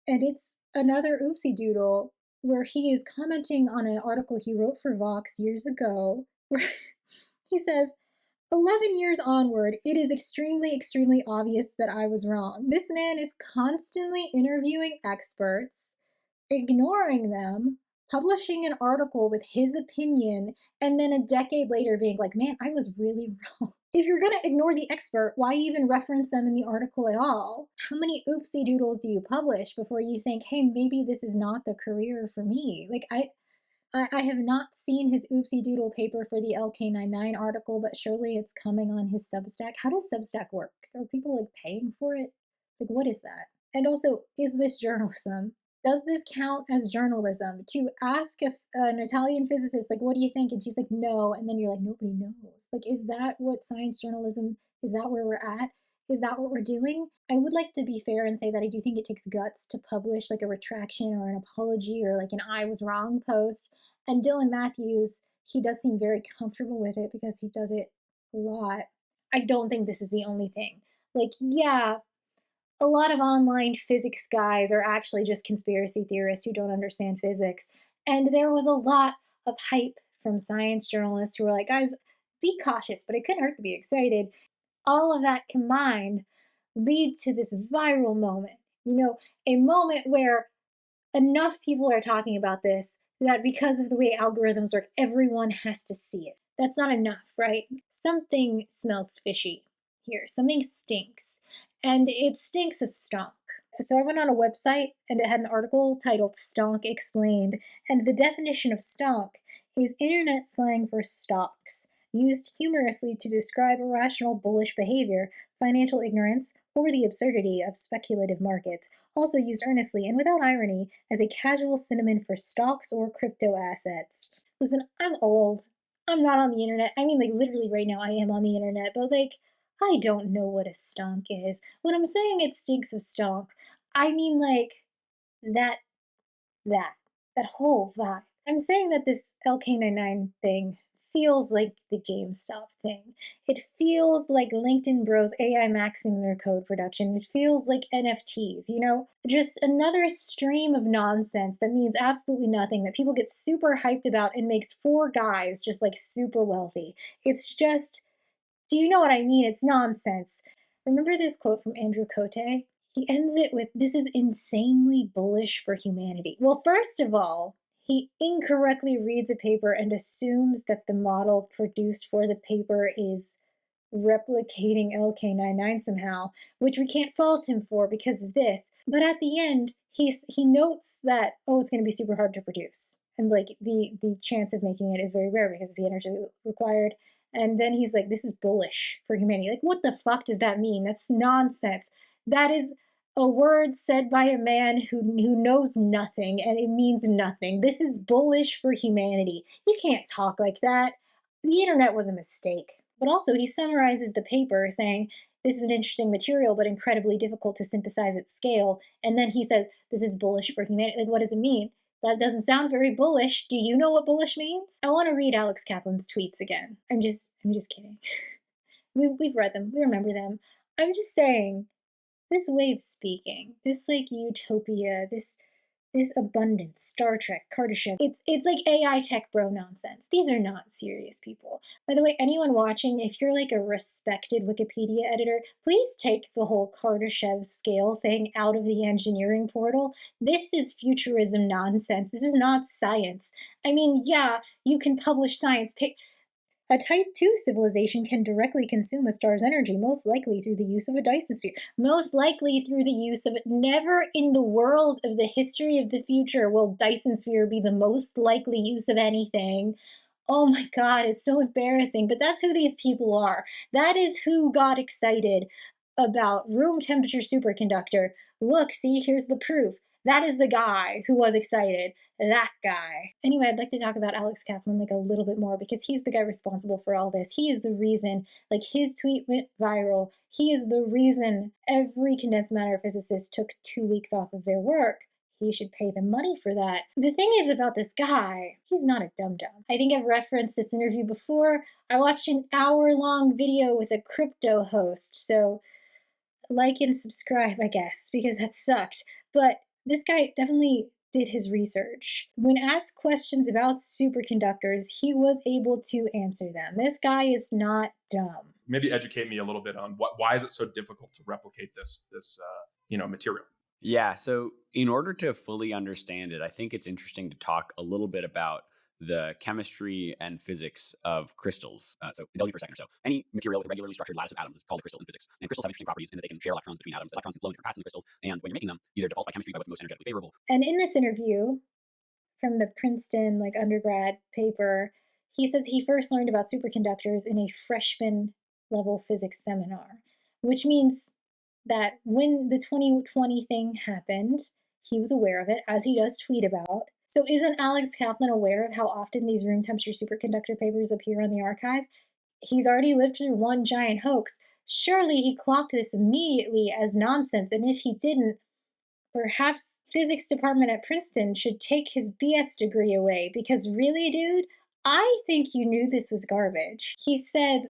And it's another oopsie doodle where he is commenting on an article he wrote for Vox years ago, where he says, 11 years onward, it is extremely, extremely obvious that I was wrong. This man is constantly interviewing experts, ignoring them, publishing an article with his opinion, and then a decade later being like, man, I was really wrong. If you're going to ignore the expert, why even reference them in the article at all? How many oopsie doodles do you publish before you think, hey, maybe this is not the career for me? Like, I have not seen his oopsie doodle paper for the LK99 article, but surely it's coming on his Substack. How does Substack work? Are people like paying for it? Like, what is that? And also, is this journalism? Does this count as journalism? To ask an Italian physicist, like, what do you think? And she's like, no. And then you're like, nobody knows. Like, is that what science journalism, is that where we're at? Is that what we're doing? I would like to be fair and say that I do think it takes guts to publish like a retraction or an apology or like an I was wrong post. And Dylan Matthews, he does seem very comfortable with it because he does it a lot. I don't think this is the only thing. Like, yeah, a lot of online physics guys are actually just conspiracy theorists who don't understand physics. And there was a lot of hype from science journalists who were like, guys, be cautious, but it couldn't hurt to be excited. All of that combined lead to this viral moment. A moment where enough people are talking about this that because of the way algorithms work, everyone has to see it. That's not enough, right? Something smells fishy here. Something stinks. And it stinks of stonk. So I went on a website and it had an article titled Stonk Explained. And the definition of stonk is internet slang for stocks, used humorously to describe irrational bullish behavior, financial ignorance, or the absurdity of speculative markets, also used earnestly and without irony as a casual synonym for stocks or crypto assets. Listen, I'm old. I'm not on the internet. I mean, like, literally right now I am on the internet, but, like, I don't know what a stonk is. When I'm saying it stinks of stonk, I mean, like, that, that whole vibe. I'm saying that this LK99 thing feels like the GameStop thing. It feels like LinkedIn bros AI maxing their code production. It feels like NFTs, you know? Just another stream of nonsense that means absolutely nothing, that people get super hyped about and makes 4 guys just like super wealthy. It's just, do you know what I mean? It's nonsense. Remember this quote from Andrew Cote? He ends it with, "This is insanely bullish for humanity." Well, first of all, he incorrectly reads a paper and assumes that the model produced for the paper is replicating LK99 somehow, which we can't fault him for because of this. But at the end, he notes that, oh, it's going to be super hard to produce. And like the chance of making it is very rare because of the energy required. And then he's like, this is bullish for humanity. Like, what the fuck does that mean? That's nonsense. That is a word said by a man who knows nothing, and it means nothing. This is bullish for humanity. You can't talk like that. The internet was a mistake. But also, he summarizes the paper saying, this is an interesting material, but incredibly difficult to synthesize at scale. And then he says, this is bullish for humanity. Like, what does it mean? That doesn't sound very bullish. Do you know what bullish means? I want to read Alex Kaplan's tweets again. I'm just kidding. We've read them. We remember them. I'm just saying, this way of speaking, this like utopia, this abundance, Star Trek, Kardashev, it's like AI tech bro nonsense. These are not serious people. By the way, anyone watching, if you're like a respected Wikipedia editor, please take the whole Kardashev scale thing out of the engineering portal. This is futurism nonsense. This is not science. I mean, yeah, you can publish science. A Type 2 civilization can directly consume a star's energy, most likely through the use of a Dyson sphere. Most likely through the use of it. Never in the world of the history of the future will Dyson sphere be the most likely use of anything. Oh my god, it's so embarrassing, but that's who these people are. That is who got excited about room temperature superconductor. Look, see, here's the proof. That is the guy who was excited. That guy. Anyway, I'd like to talk about Alex Kaplan like a little bit more because he's the guy responsible for all this. He is the reason, like his tweet went viral. He is the reason every condensed matter physicist took 2 weeks off of their work. He should pay them money for that. The thing is about this guy, he's not a dum-dum. I think I've referenced this interview before. I watched an hour-long video with a crypto host, so like and subscribe, I guess, because that sucked. But this guy definitely did his research. When asked questions about superconductors, he was able to answer them. This guy is not dumb. Maybe educate me a little bit on why is it so difficult to replicate this material? Yeah, so in order to fully understand it, I think it's interesting to talk a little bit about the chemistry and physics of crystals. So indulge me for a second or so. Any material with a regularly structured lattice of atoms is called a crystal in physics. And crystals have interesting properties in that they can share electrons between atoms. Electrons can flow in different paths in the crystals, and when you're making them, either default by chemistry by what's most energetically favorable. And in this interview from the Princeton undergrad paper, he says he first learned about superconductors in a freshman level physics seminar, which means that when the 2020 thing happened, he was aware of it, as he does tweet about. So isn't Alex Kaplan aware of how often these room temperature superconductor papers appear on the archive? He's already lived through one giant hoax. Surely he clocked this immediately as nonsense, and if he didn't, perhaps physics department at Princeton should take his BS degree away, because really, dude, I think you knew this was garbage. He said,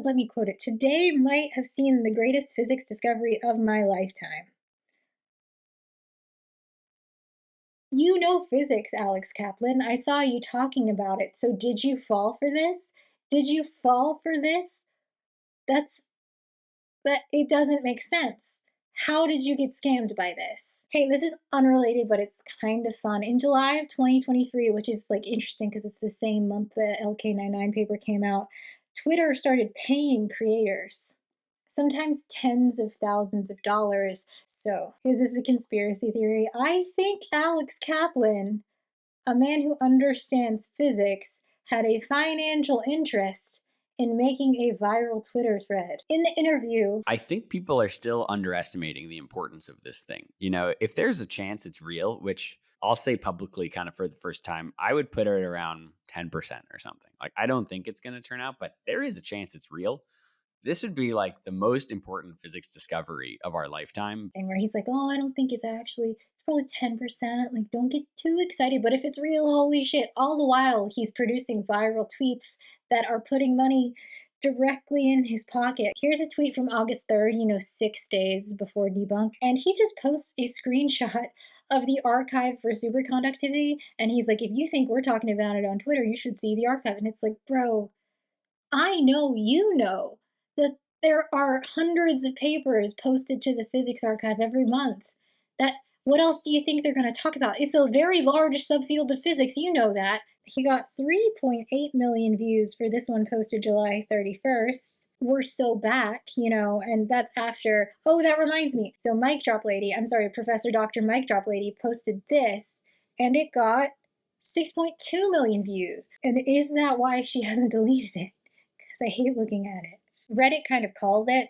let me quote it, "Today might have seen the greatest physics discovery of my lifetime." You know physics, Alex Kaplan. I saw you talking about it. So did you fall for this? Did you fall for this? It doesn't make sense. How did you get scammed by this? Hey, this is unrelated, but it's kind of fun. In July of 2023, which is like interesting because it's the same month the LK99 paper came out, Twitter started paying creators. Sometimes tens of thousands of dollars. So, is this a conspiracy theory? I think Alex Kaplan, a man who understands physics, had a financial interest in making a viral Twitter thread. In the interview, I think people are still underestimating the importance of this thing. You know, if there's a chance it's real, which I'll say publicly kind of for the first time, I would put it around 10% or something. Like, I don't think it's going to turn out, but there is a chance it's real. This would be like the most important physics discovery of our lifetime. thing where he's like, oh, I don't think it's probably 10%. Like, don't get too excited. But if it's real, holy shit. All the while, he's producing viral tweets that are putting money directly in his pocket. Here's a tweet from August 3rd, 6 days before Debunk. And he just posts a screenshot of the archive for superconductivity. And he's like, if you think we're talking about it on Twitter, you should see the archive. And it's like, bro, I know you know that there are hundreds of papers posted to the physics archive every month. What else do you think they're going to talk about? It's a very large subfield of physics, you know that. He got 3.8 million views for this one posted July 31st. We're so back, and that's after, oh, that reminds me. So Professor Dr. Mike Drop Lady posted this, and it got 6.2 million views. And is that why she hasn't deleted it? Because I hate looking at it. Reddit kind of calls it.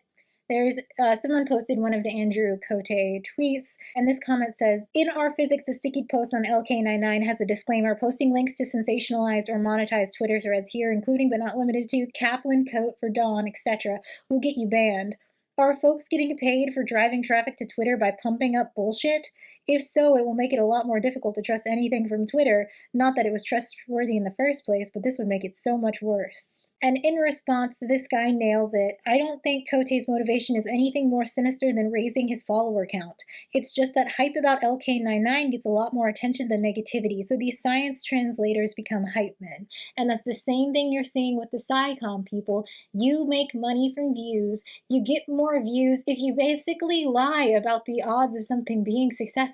There's someone posted one of the Andrew Cote tweets, and this comment says, in our physics, the sticky post on LK99 has the disclaimer, posting links to sensationalized or monetized Twitter threads here, including but not limited to Kaplan, Coat for Dawn, etc., will get you banned. Are folks getting paid for driving traffic to Twitter by pumping up bullshit? If so, it will make it a lot more difficult to trust anything from Twitter. Not that it was trustworthy in the first place, but this would make it so much worse. And in response, this guy nails it. I don't think Cote's motivation is anything more sinister than raising his follower count. It's just that hype about LK99 gets a lot more attention than negativity, so these science translators become hype men. And that's the same thing you're seeing with the SciComm people. You make money from views. You get more views if you basically lie about the odds of something being successful,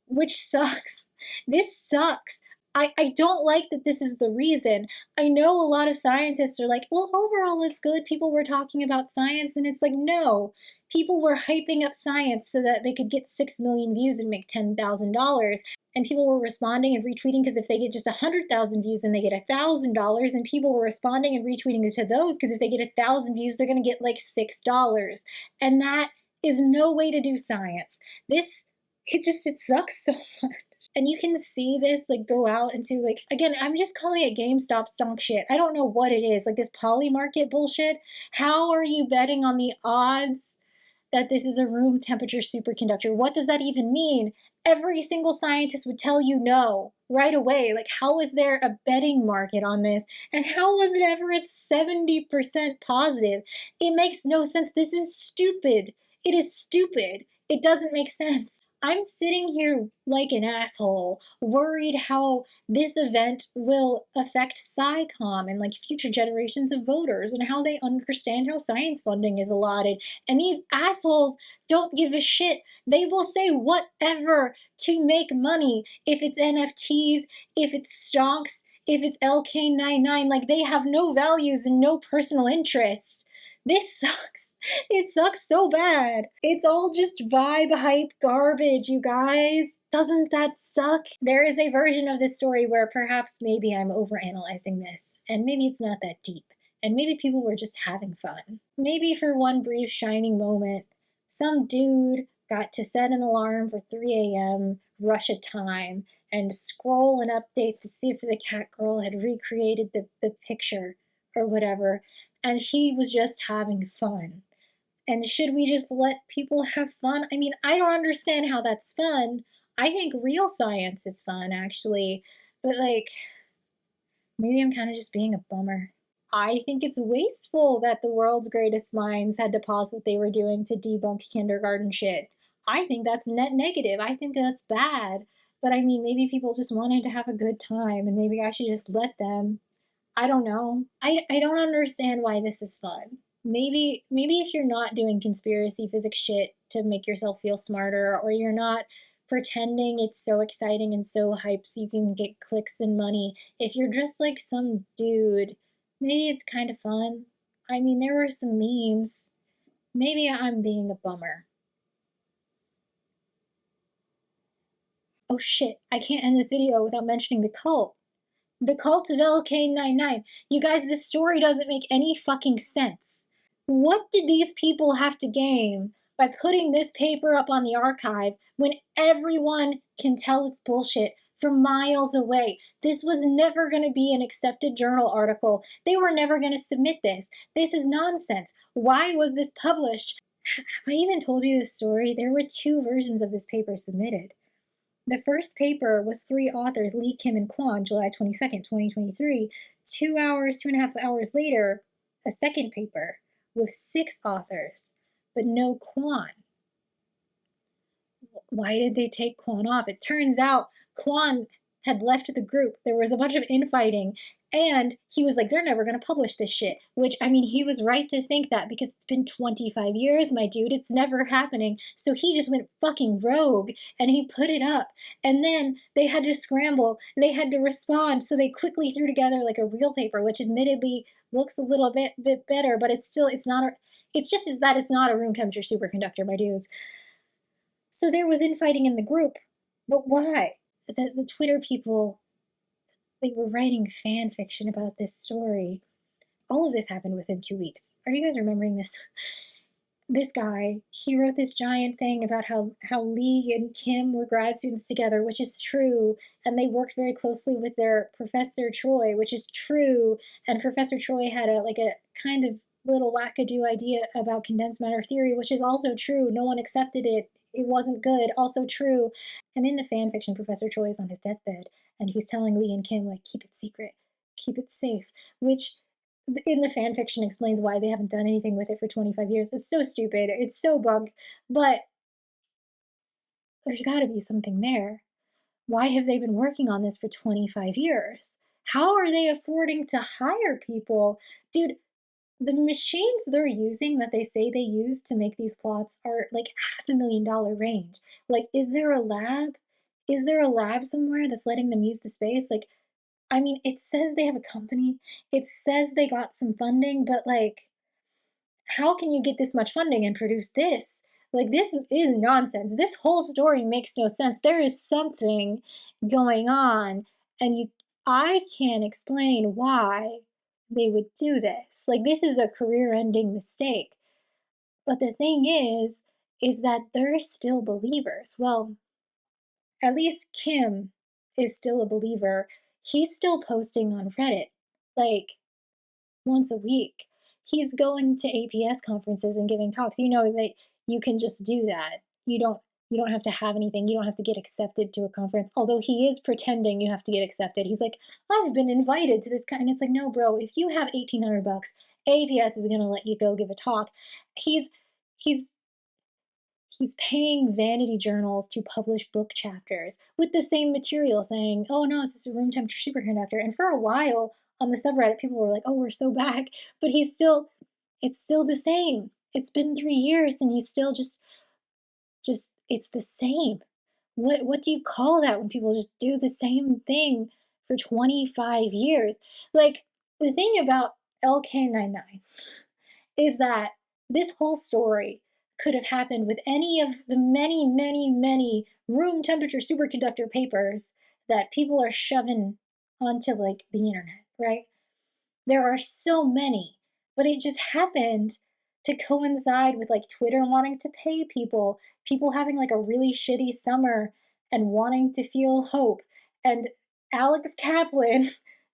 which sucks. This sucks. I don't like that this is the reason. I know a lot of scientists are like, well, overall it's good. People were talking about science, and it's like, no. People were hyping up science so that they could get 6 million views and make $10,000. And people were responding and retweeting because if they get just 100,000 views, then they get $1,000. And people were responding and retweeting to those because if they get 1,000 views, they're going to get like $6. And that is no way to do science. It sucks so much. And you can see this go out into again, I'm just calling it GameStop stonk shit. I don't know what it is, this poly market bullshit. How are you betting on the odds that this is a room temperature superconductor? What does that even mean? Every single scientist would tell you no right away. How is there a betting market on this? And how was it ever at 70% positive? It makes no sense. This is stupid. It is stupid. It doesn't make sense. I'm sitting here like an asshole, worried how this event will affect SciComm and future generations of voters and how they understand how science funding is allotted. And these assholes don't give a shit. They will say whatever to make money. If it's NFTs, if it's stocks, if it's LK99, they have no values and no personal interests. This sucks. It sucks so bad. It's all just vibe hype garbage, you guys. Doesn't that suck? There is a version of this story where perhaps maybe I'm overanalyzing this, and maybe it's not that deep, and maybe people were just having fun. Maybe for one brief shining moment, some dude got to set an alarm for 3 a.m., Russia time, and scroll an update to see if the cat girl had recreated the picture or whatever. And he was just having fun. And should we just let people have fun? I mean, I don't understand how that's fun. I think real science is fun, actually. But maybe I'm kind of just being a bummer. I think it's wasteful that the world's greatest minds had to pause what they were doing to debunk kindergarten shit. I think that's net negative. I think that's bad. But I mean, maybe people just wanted to have a good time, and maybe I should just let them. I don't know. I don't understand why this is fun. Maybe if you're not doing conspiracy physics shit to make yourself feel smarter, or you're not pretending it's so exciting and so hype so you can get clicks and money, if you're just some dude, maybe it's kind of fun. I mean, there were some memes. Maybe I'm being a bummer. Oh shit, I can't end this video without mentioning the cult. The Cult of LK99. You guys, this story doesn't make any fucking sense. What did these people have to gain by putting this paper up on the archive when everyone can tell it's bullshit from miles away? This was never going to be an accepted journal article. They were never going to submit this. This is nonsense. Why was this published? I even told you this story. There were 2 versions of this paper submitted. The first paper was 3 authors, Lee, Kim, and Kwon, July 22nd, 2023. 2.5 hours later, a second paper with 6 authors, but no Kwon. Why did they take Kwon off? It turns out Kwon had left the group. There was a bunch of infighting, and he was like, they're never going to publish this shit. Which, I mean, he was right to think that because it's been 25 years, my dude. It's never happening. So he just went fucking rogue, and he put it up. And then they had to scramble. They had to respond, so they quickly threw together like a real paper, which admittedly looks a little bit better, but it's not a room temperature superconductor, my dudes. So there was infighting in the group. But why? The Twitter people, they were writing fan fiction about this story. All of this happened within 2 weeks. Are you guys remembering this? This guy, he wrote this giant thing about how Lee and Kim were grad students together, which is true, and they worked very closely with their Professor Troy, which is true, and Professor Troy had a kind of little wackadoo idea about condensed matter theory, which is also true. No one accepted it. It wasn't good. Also true. And in the fan fiction, Professor Troy is on his deathbed, and he's telling Lee and Kim, like, keep it secret, keep it safe, which in the fan fiction explains why they haven't done anything with it for 25 years. It's so stupid. It's so bunk. But there's got to be something there. Why have they been working on this for 25 years? How are they affording to hire people? Dude, the machines they're using that they say they use to make these plots are like $500,000 range. Like, is there a lab? Is there a lab somewhere that's letting them use the space? Like, I mean, it says they have a company. It says they got some funding, but like, how can you get this much funding and produce this? Like, this is nonsense. This whole story makes no sense. There is something going on, and I can't explain why they would do this. Like, this is a career-ending mistake. But the thing is that they're still believers. Well, at least Kim is still a believer. He's still posting on Reddit, like, once a week. He's going to APS conferences and giving talks. You know that you can just do that. You don't have to have anything. You don't have to get accepted to a conference. Although he is pretending you have to get accepted. He's like, I've been invited to this kind. And it's like, no, bro, if you have $1,800, APS is going to let you go give a talk. He's paying vanity journals to publish book chapters with the same material, saying, oh no, this is a room temperature superconductor. And for a while on the subreddit, people were like, oh, we're so back. But it's still the same. It's been 3 years and he's still just it's the same. What do you call that when people just do the same thing for 25 years? Like, the thing about LK99 is that this whole story could have happened with any of the many, many, many room temperature superconductor papers that people are shoving onto like the internet, right? There are so many, but it just happened to coincide with like Twitter wanting to pay people having like a really shitty summer and wanting to feel hope, and Alex Kaplan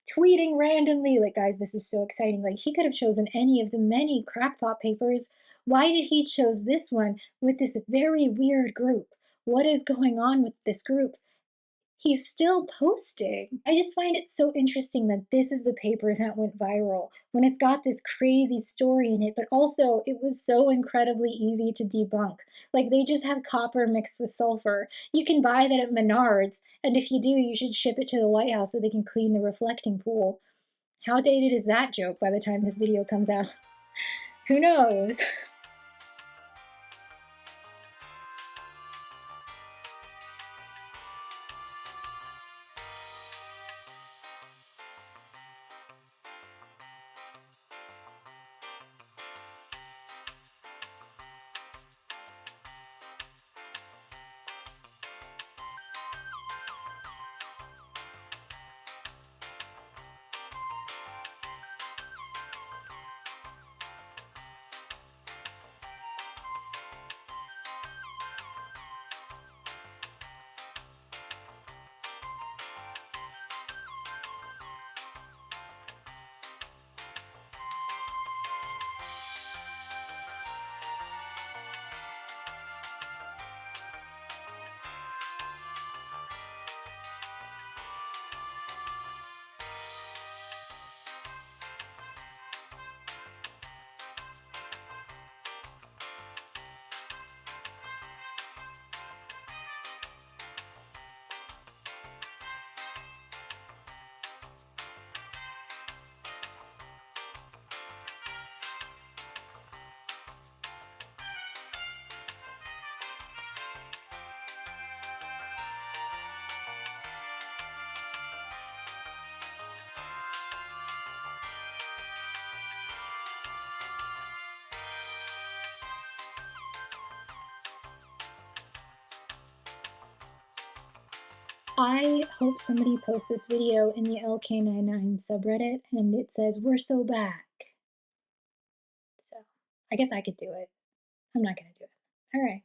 tweeting randomly, like, guys, this is so exciting. Like, he could have chosen any of the many crackpot papers. Why did he choose this one with this very weird group? What is going on with this group? He's still posting. I just find it so interesting that this is the paper that went viral when it's got this crazy story in it, but also it was so incredibly easy to debunk. Like, they just have copper mixed with sulfur. You can buy that at Menards, and if you do, you should ship it to the White House so they can clean the reflecting pool. How dated is that joke by the time this video comes out? Who knows? I hope somebody posts this video in the LK99 subreddit and it says, "We're so back." So I guess I could do it. I'm not going to do it. All right.